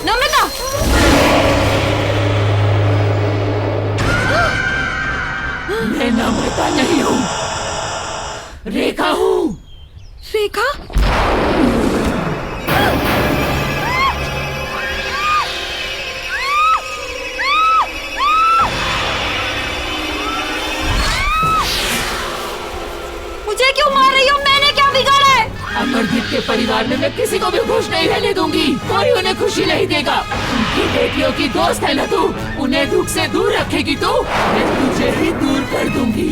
L: नम्रता।
Q: मैं नम्रता नहीं हूँ, रेखा हूँ।
L: रेखा? मुझे क्यों मार रही हो? मैंने क्या बिगाड़ा है?
Q: अमरदीप के परिवार में मैं किसी को भी खुश नहीं रहने दूंगी। कोई उन्हें खुशी नहीं देगा। उनकी बेटियों की दोस्त है ना तू, उन्हें दुख से दूर रखेगी तो मैं तुझे भी दूर कर दूंगी।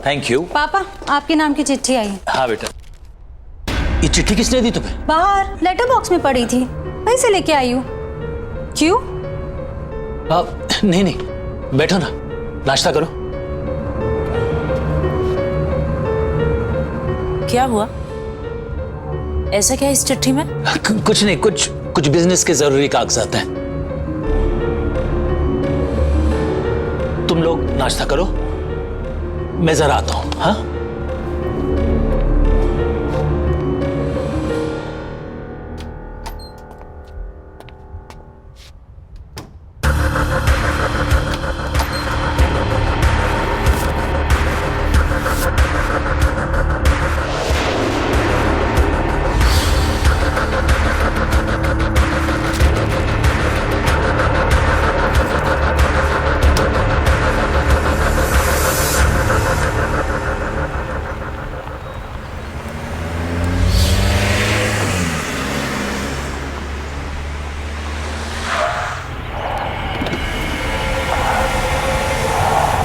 J: Thank you.
K: पापा, आपके नाम की चिट्ठी आई है।
J: हाँ बेटा। ये चिट्ठी किसने दी तुम्हें?
K: बाहर लेटर बॉक्स में पड़ी थी, वहीं से लेके आई हूँ। क्यों?
J: नहीं नहीं, बैठो ना, नाश्ता करो।
N: क्या हुआ? ऐसा क्या इस चिट्ठी में?
J: कुछ नहीं, कुछ बिजनेस के जरूरी कागजात हैं। तुम लोग नाश्ता करो, मैं जरा आता हूं। हाँ,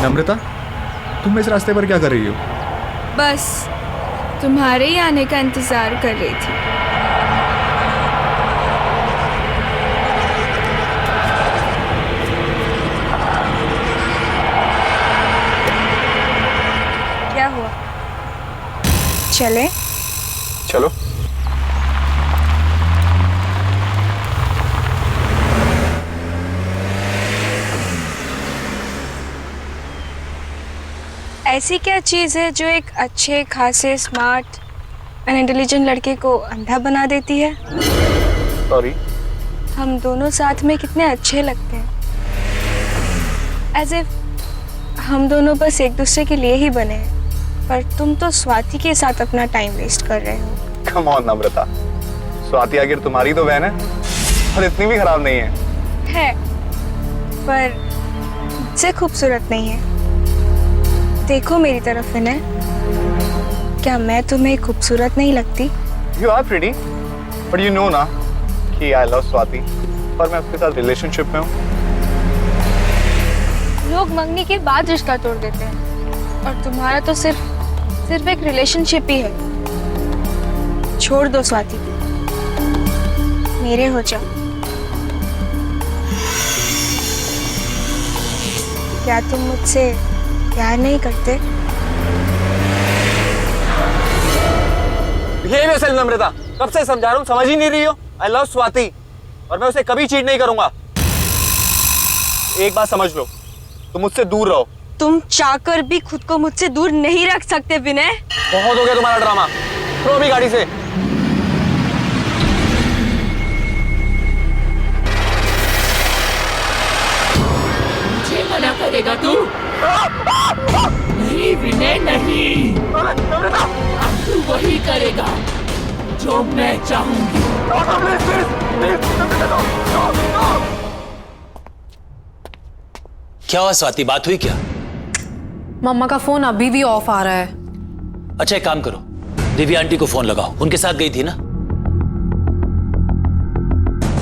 F: नम्रता, तुम इस रास्ते पर क्या कर रही हो?
L: बस तुम्हारे ही आने का इंतजार कर रही थी। क्या हुआ? चले?
E: चलो।
L: ऐसी क्या चीज़ है जो एक अच्छे खासे स्मार्ट एंड इंटेलिजेंट लड़के को अंधा बना देती है?
E: सॉरी।
L: हम दोनों साथ में कितने अच्छे लगते हैं, एज इफ हम दोनों बस एक दूसरे के लिए ही बने हैं, पर तुम तो स्वाति के साथ अपना टाइम वेस्ट कर रहे हो।
E: कम ऑन नम्रता, स्वाति आखिर तुम्हारी तो बहन है और इतनी भी खराब नहीं है।
L: है, पर मुझसे खूबसूरत नहीं है। देखो मेरी तरफ विनय, क्या मैं तुम्हें खूबसूरत नहीं लगती?
E: You are pretty, but you know ना कि I love स्वाति और मैं उसके साथ रिलेशनशिप में हूँ।
L: लोग मंगनी के बाद रिश्ता तोड़ देते हैं और तुम्हारा तो सिर्फ एक रिलेशनशिप ही है। छोड़ दो स्वाति, मेरे हो जाओ। क्या तुम मुझसे प्यार नहीं करते?
E: नम्रता, कब से समझा रहा हूँ, समझ ही नहीं रही हो। I love स्वाति और मैं उसे कभी चीट नहीं करूंगा। एक बात समझ लो, तुम मुझसे दूर रहो।
L: तुम चाहकर भी खुद को मुझसे दूर नहीं रख सकते विनय।
E: बहुत हो गया तुम्हारा ड्रामा, उतरो अभी गाड़ी से।
Q: मुझे मना करेगा तू? नहीं विनय नहीं, अब तू वही करेगा जो मैं चाहूंगी।
J: क्या हुआ स्वाति, बात हुई क्या?
M: मम्मा का फोन अभी भी ऑफ आ रहा है।
J: अच्छा एक काम करो, दिव्या आंटी को फोन लगाओ, उनके साथ गई थी ना?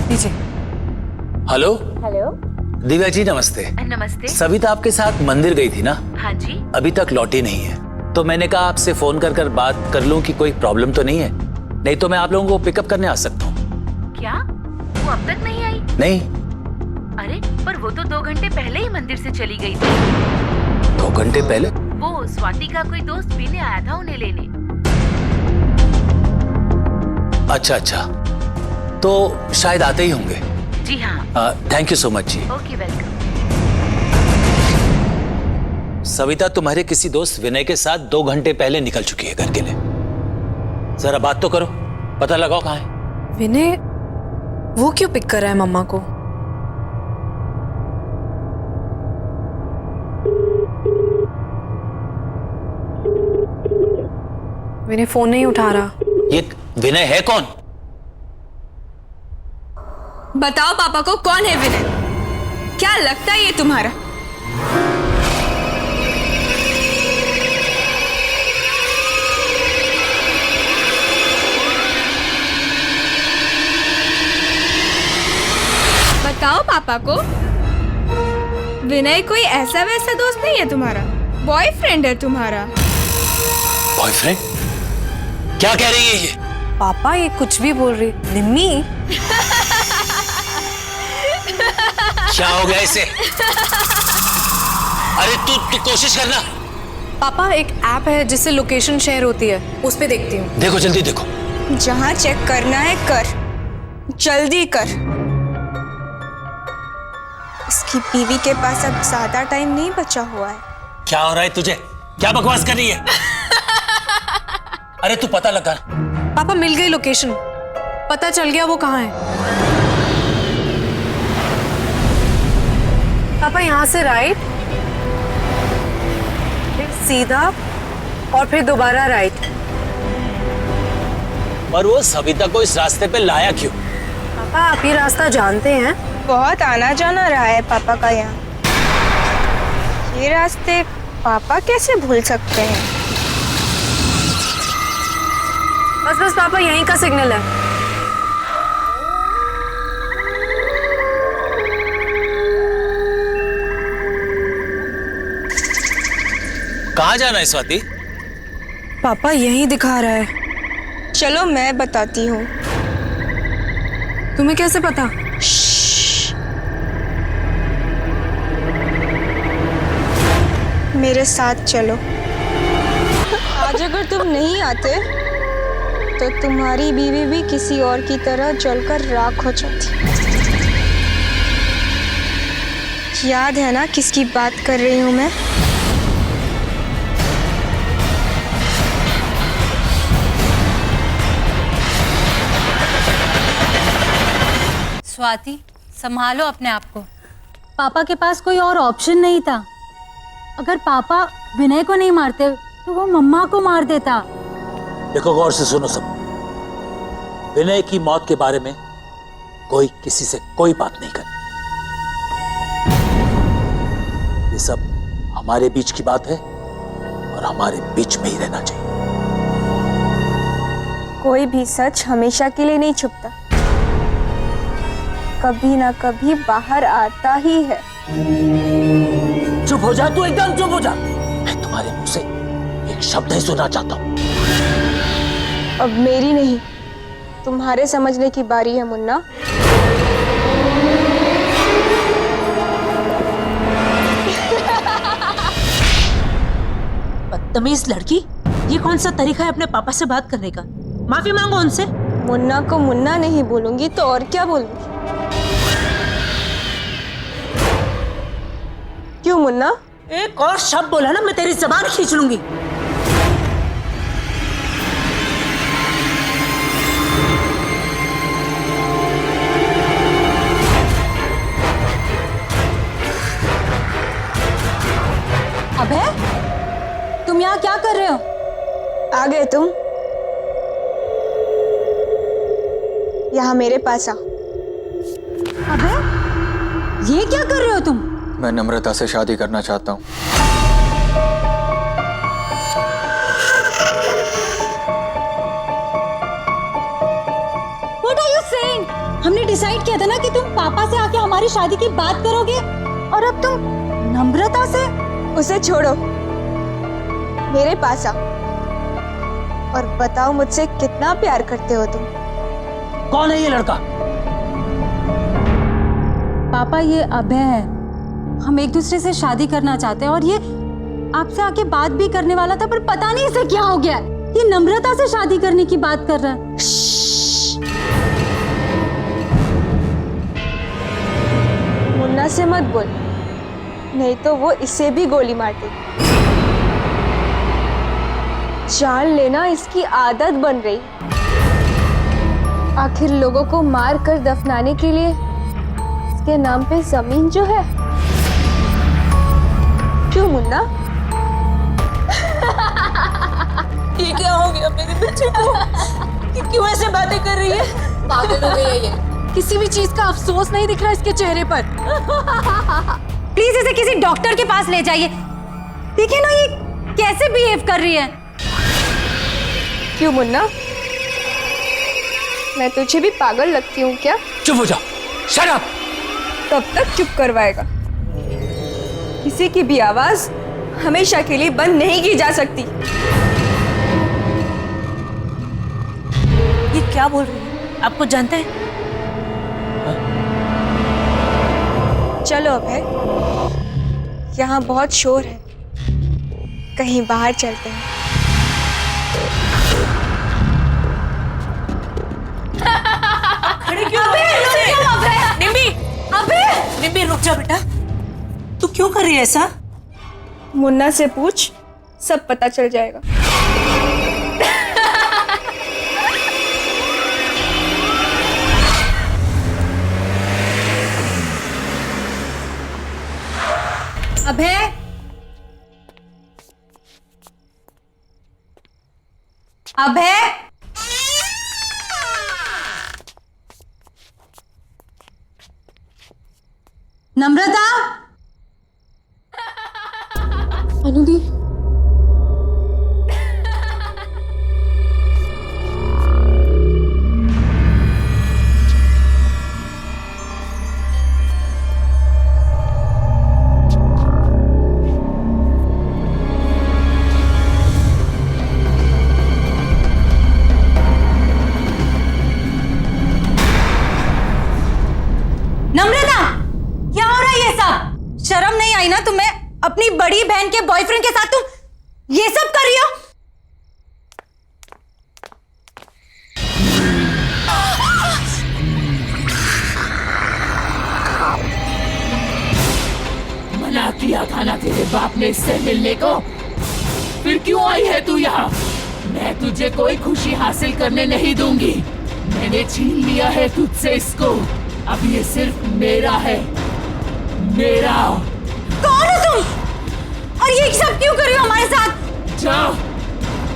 M: दीजिए।
J: Hello
K: hello.
J: दिव्या जी नमस्ते।
K: नमस्ते।
J: सविता आपके साथ मंदिर गई थी ना?
K: हाँ जी।
J: अभी तक लौटी नहीं है, तो मैंने कहा आपसे फोन कर बात कर लूं कि कोई प्रॉब्लम तो नहीं है, नहीं तो मैं आप लोगों को पिकअप करने आ सकता हूँ।
K: क्या वो अब तक नहीं आई?
J: नहीं।
K: अरे पर वो तो 2 घंटे पहले ही मंदिर से चली गई थी।
J: 2 घंटे पहले?
K: वो स्वाति का कोई दोस्त पीने आया था उन्हें लेने।
J: अच्छा, तो शायद आते ही होंगे।
K: जी हाँ।
J: थैंक यू सो मच जी।
K: Okay welcome.
J: सविता तुम्हारे किसी दोस्त विनय के साथ 2 घंटे पहले निकल चुकी है घर के लिए। जरा बात तो करो, पता लगाओ कहाँ है।
M: विनय वो क्यों पिक कर रहा है मम्मा को? विनय फोन नहीं उठा रहा।
J: ये विनय है कौन?
L: बताओ पापा को कौन है विनय? क्या लगता है ये तुम्हारा? बताओ पापा को। विनय कोई ऐसा वैसा दोस्त नहीं है तुम्हारा, बॉयफ्रेंड है तुम्हारा।
J: बॉयफ्रेंड? क्या कह रही है ये?
M: पापा ये कुछ भी बोल रही। निम्मी
J: क्या हो गया इसे? अरे तू कोशिश करना।
M: पापा एक ऐप है जिससे लोकेशन शेयर होती है, उस पे देखती हूँ।
J: देखो जल्दी देखो।
L: जहाँ चेक करना है कर, जल्दी कर। इसकी बीवी के पास अब ज्यादा टाइम नहीं बचा हुआ है।
J: क्या हो रहा है तुझे? क्या बकवास कर रही है? अरे तू पता लगा।
M: पापा मिल गई लोकेशन, पता चल गया वो कहाँ है। पापा यहाँ से राइट, फिर सीधा और फिर दोबारा राइट।
J: पर वो सविता को इस रास्ते पे लाया क्यों?
M: पापा आप ये रास्ता जानते हैं?
L: बहुत आना जाना रहा है पापा का यहाँ। ये रास्ते पापा कैसे भूल सकते हैं?
M: बस पापा यहीं का सिग्नल है।
J: कहाँ जाना है स्वाति?
M: पापा यहीं दिखा रहा है।
L: चलो मैं बताती हूँ।
M: तुम्हें कैसे पता?
L: मेरे साथ चलो। आज अगर तुम नहीं आते तो तुम्हारी बीवी भी किसी और की तरह जलकर राख हो जाती। याद है ना किसकी बात कर रही हूँ मैं?
K: स्वाति संभालो अपने आप को।
R: पापा के पास कोई और ऑप्शन नहीं था। अगर पापा विनय को नहीं मारते तो वो मम्मा को मार देता।
J: देखो गौर से सुनो सब। विनय की मौत के बारे में कोई किसी से कोई बात नहीं करे। सब हमारे बीच की बात है और हमारे बीच में ही रहना चाहिए।
B: कोई भी सच हमेशा के लिए नहीं छुपता, कभी ना कभी बाहर आता ही है।
J: चुप हो जा तू, एकदम चुप हो जा। मैं तुम्हारे मुंह से एक शब्द ही सुनना चाहता हूँ।
B: अब मेरी नहीं, तुम्हारे समझने की बारी है मुन्ना।
N: बदतमीज लड़की, ये कौन सा तरीका है अपने पापा से बात करने का? माफी मांगो उनसे।
B: मुन्ना को मुन्ना नहीं बोलूंगी तो और क्या बोलूंगी? क्यों मुन्ना?
N: एक और शब्द बोला ना मैं तेरी जबान खींच लूंगी।
R: अबे, तुम यहाँ क्या कर रहे हो?
B: आ गए तुम? यहाँ मेरे पास आओ।
R: अबे, ये क्या कर रहे हो तुम?
G: मैं नम्रता से शादी करना चाहता हूँ।
R: What are you saying? हमने डिसाइड किया था ना कि तुम पापा से आके हमारी शादी की बात करोगे, और अब तुम नम्रता से?
B: उसे छोड़ो, मेरे पास आओ और बताओ मुझसे कितना प्यार करते हो तुम।
N: कौन है ये लड़का?
R: पापा, ये अभय है। हम एक दूसरे से शादी करना चाहते हैं और ये आपसे आके बात भी करने वाला था, पर पता नहीं इसे क्या हो गया। ये नम्रता से शादी करने की बात कर रहा है।
B: मुन्ना से मत बोल, नहीं तो वो इसे भी गोली मार देगी। जान लेना इसकी आदत बन रही। आखिर लोगों को मार कर दफनाने के लिए इसके नाम पे जमीन जो है। क्यों मुन्ना?
N: ये क्या हो गया मेरे बच्चे को? कि क्यों ऐसे बातें कर रही है?
M: पागल हो गई है ये।
N: किसी भी चीज का अफसोस नहीं दिख रहा इसके चेहरे पर।
R: प्लीज इसे किसी डॉक्टर के पास ले जाइए। देखिए ना ये कैसे बिहेव कर रही है।
B: क्यों मुन्ना, मैं तुझे भी पागल लगती हूँ क्या?
J: चुप हो जा, शट अप।
B: तब तक चुप करवाएगा। किसी की भी आवाज हमेशा के लिए बंद नहीं की जा सकती।
N: ये क्या बोल रही है? आपको जानते हैं?
B: चलो अभय, यहाँ बहुत शोर है, कहीं बाहर चलते हैं।
N: खड़े क्यों? निम्बी, निम्बी रुक जा बेटा। तू क्यों कर रही है ऐसा?
B: मुन्ना से पूछ, सब पता चल जाएगा।
R: अभय, अभय, नम्रता,
M: अनुदी,
R: नम्रता, क्या हो रहा है ये सब? शर्म नहीं आई ना तुम्हें? अपनी बड़ी बहन के बॉयफ्रेंड के साथ तुम ये सब कर रही हो?
Q: मना किया था ना तेरे बाप ने इससे मिलने को, फिर क्यों आई है तू यहाँ? मैं तुझे कोई खुशी हासिल करने नहीं दूंगी। मैंने छीन लिया है तुझसे इसको, अब ये सिर्फ मेरा है, मेरा।
R: कौन हो तुम? और ये सब क्यों कर रही हो हमारे साथ?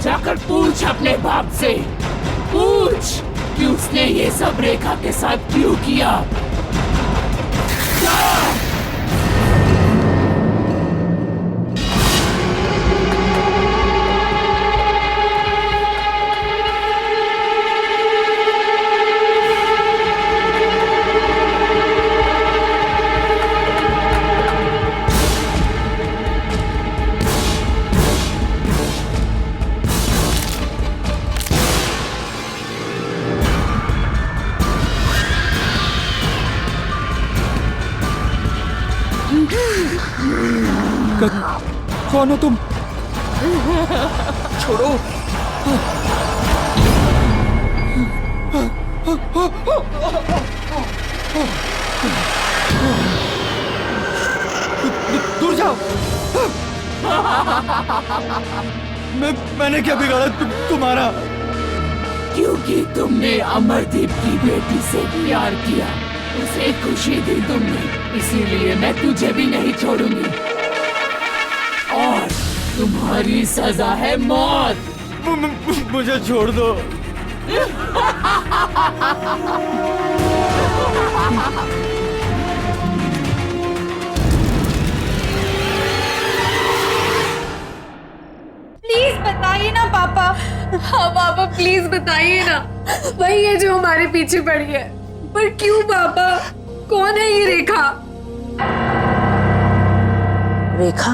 Q: जाकर पूछ अपने बाप से, पूछ कि उसने ये सब रेखा के साथ क्यों किया।
A: कौन हो तुम?
Q: छोड़ो।
A: दूर जाओ। मैंने क्या बिगाड़ा तुम्हारा?
Q: क्योंकि तुमने अमरदीप की बेटी से प्यार किया, उसे खुशी दी तुमने, इसीलिए मैं तुझे भी नहीं छोड़ूंगी। और तुम्हारी सजा है मौत।
A: मुझे छोड़ दो।
M: प्लीज बताइए ना पापा। हाँ पापा प्लीज बताइए ना, वही है जो हमारे पीछे पड़ी है। पर क्यों पापा? कौन है ये रेखा?
N: रेखा?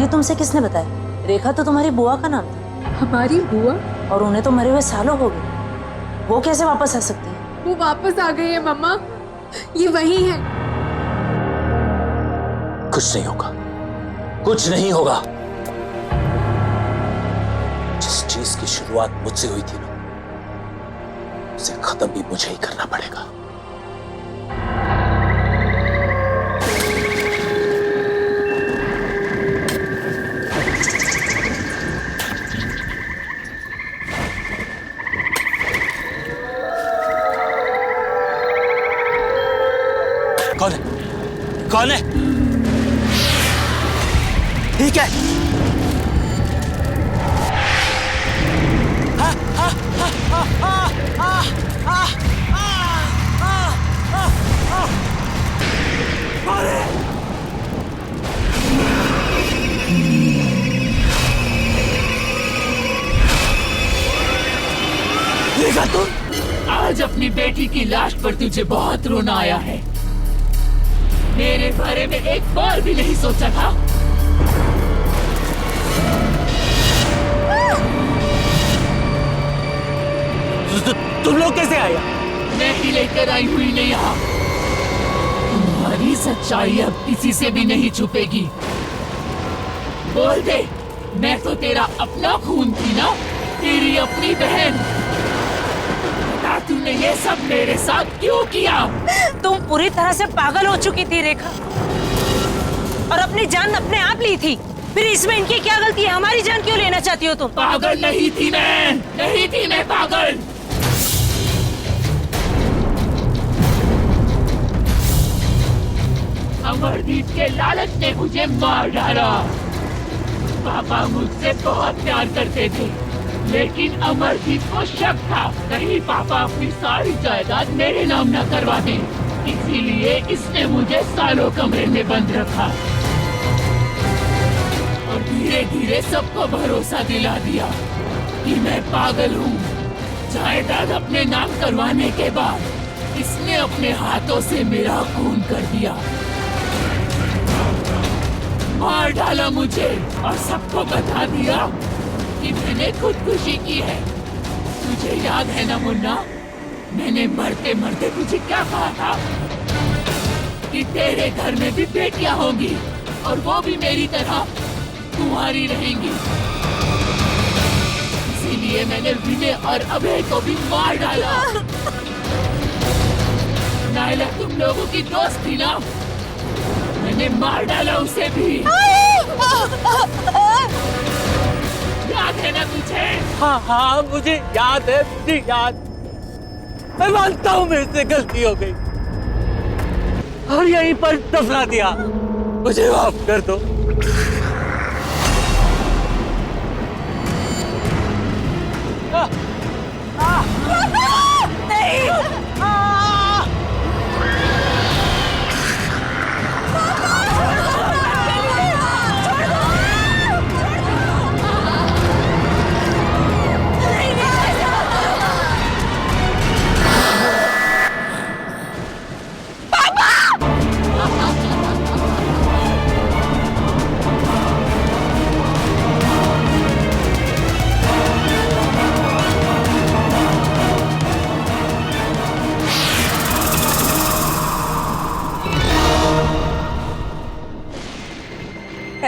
N: ये तुमसे किसने बताया? रेखा तो तुम्हारी बुआ का नाम था।
M: हमारी बुआ?
N: और उन्हें तो मरे हुए सालों हो गए, वो कैसे वापस आ सकती है?
M: वो वापस आ गई है मम्मा, ये वही है।
J: कुछ नहीं होगा, कुछ नहीं होगा। जिस चीज की शुरुआत मुझसे हुई थी ना, उसे खत्म भी मुझे ही करना पड़ेगा। कौन है? कौन है? ठीक है।
Q: देखा तुम, आज अपनी बेटी की लाश पर तुझे बहुत रोना आया है। मेरे बारे में एक बार भी नहीं सोचा था।
J: तुम लोग कैसे आए?
Q: मैं ही लेकर आई हुई नहीं यहाँ। तुम्हारी सच्चाई अब किसी से भी नहीं छुपेगी। बोल दे, मैं तो तेरा अपना खून थी ना, तेरी अपनी बहन। बता तूने ये सब मेरे साथ क्यों किया?
N: तुम पूरी तरह से पागल हो चुकी थी रेखा, और अपनी जान अपने आप ली थी। फिर इसमें इनकी क्या गलती है? हमारी जान क्यों लेना चाहती हो तुम?
Q: पागल नहीं थी मैं, नहीं थी मैं पागल। अमरदीप के लालच ने मुझे मार डाला। पापा मुझसे बहुत प्यार करते थे, लेकिन अमरदीप को शक था कहीं पापा अपनी सारी जायदाद मेरे नाम न करवा दें, इसीलिए इसने मुझे सालों कमरे में बंद रखा और धीरे धीरे सबको भरोसा दिला दिया कि मैं पागल हूँ। जायदाद अपने नाम करवाने के बाद इसने अपने हाथों से मेरा खून कर दिया, मार डाला मुझे और सबको बता दिया कि मैंने खुदकुशी की है। तुझे याद है ना मुन्ना, मैंने मरते मरते तुझे क्या कहा था कि तेरे घर में भी बेटियां होंगी और वो भी मेरी तरह कुंवारी रहेंगी। इसीलिए मैंने विनय और अभय को भी मार डाला। नायला तुम लोगों की दोस्त थी ना, मैंने मार डाला उसे भी। याद है ना तुझे?
S: हाँ हाँ मुझे याद है, मुझे याद। मैं मानता हूँ मेरे से गलती हो गई और यहीं पर दफना दिया। मुझे माफ कर दो। नहीं।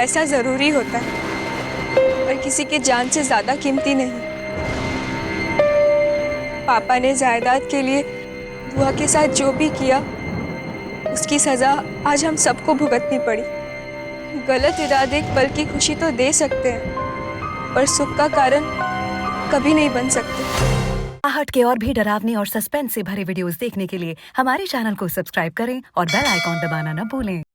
L: पैसा जरूरी होता है पर किसी की जान से ज्यादा कीमती नहीं। पापा ने जायदाद के लिए बुआ के साथ जो भी किया उसकी सजा आज हम सबको भुगतनी पड़ी। गलत इरादे एक पल की खुशी तो दे सकते हैं पर सुख का कारण कभी नहीं बन सकते।
T: आहट के और भी डरावनी और सस्पेंस से भरे वीडियोस देखने के लिए हमारे चैनल को सब्सक्राइब करें और बेल आइकॉन दबाना न भूलें।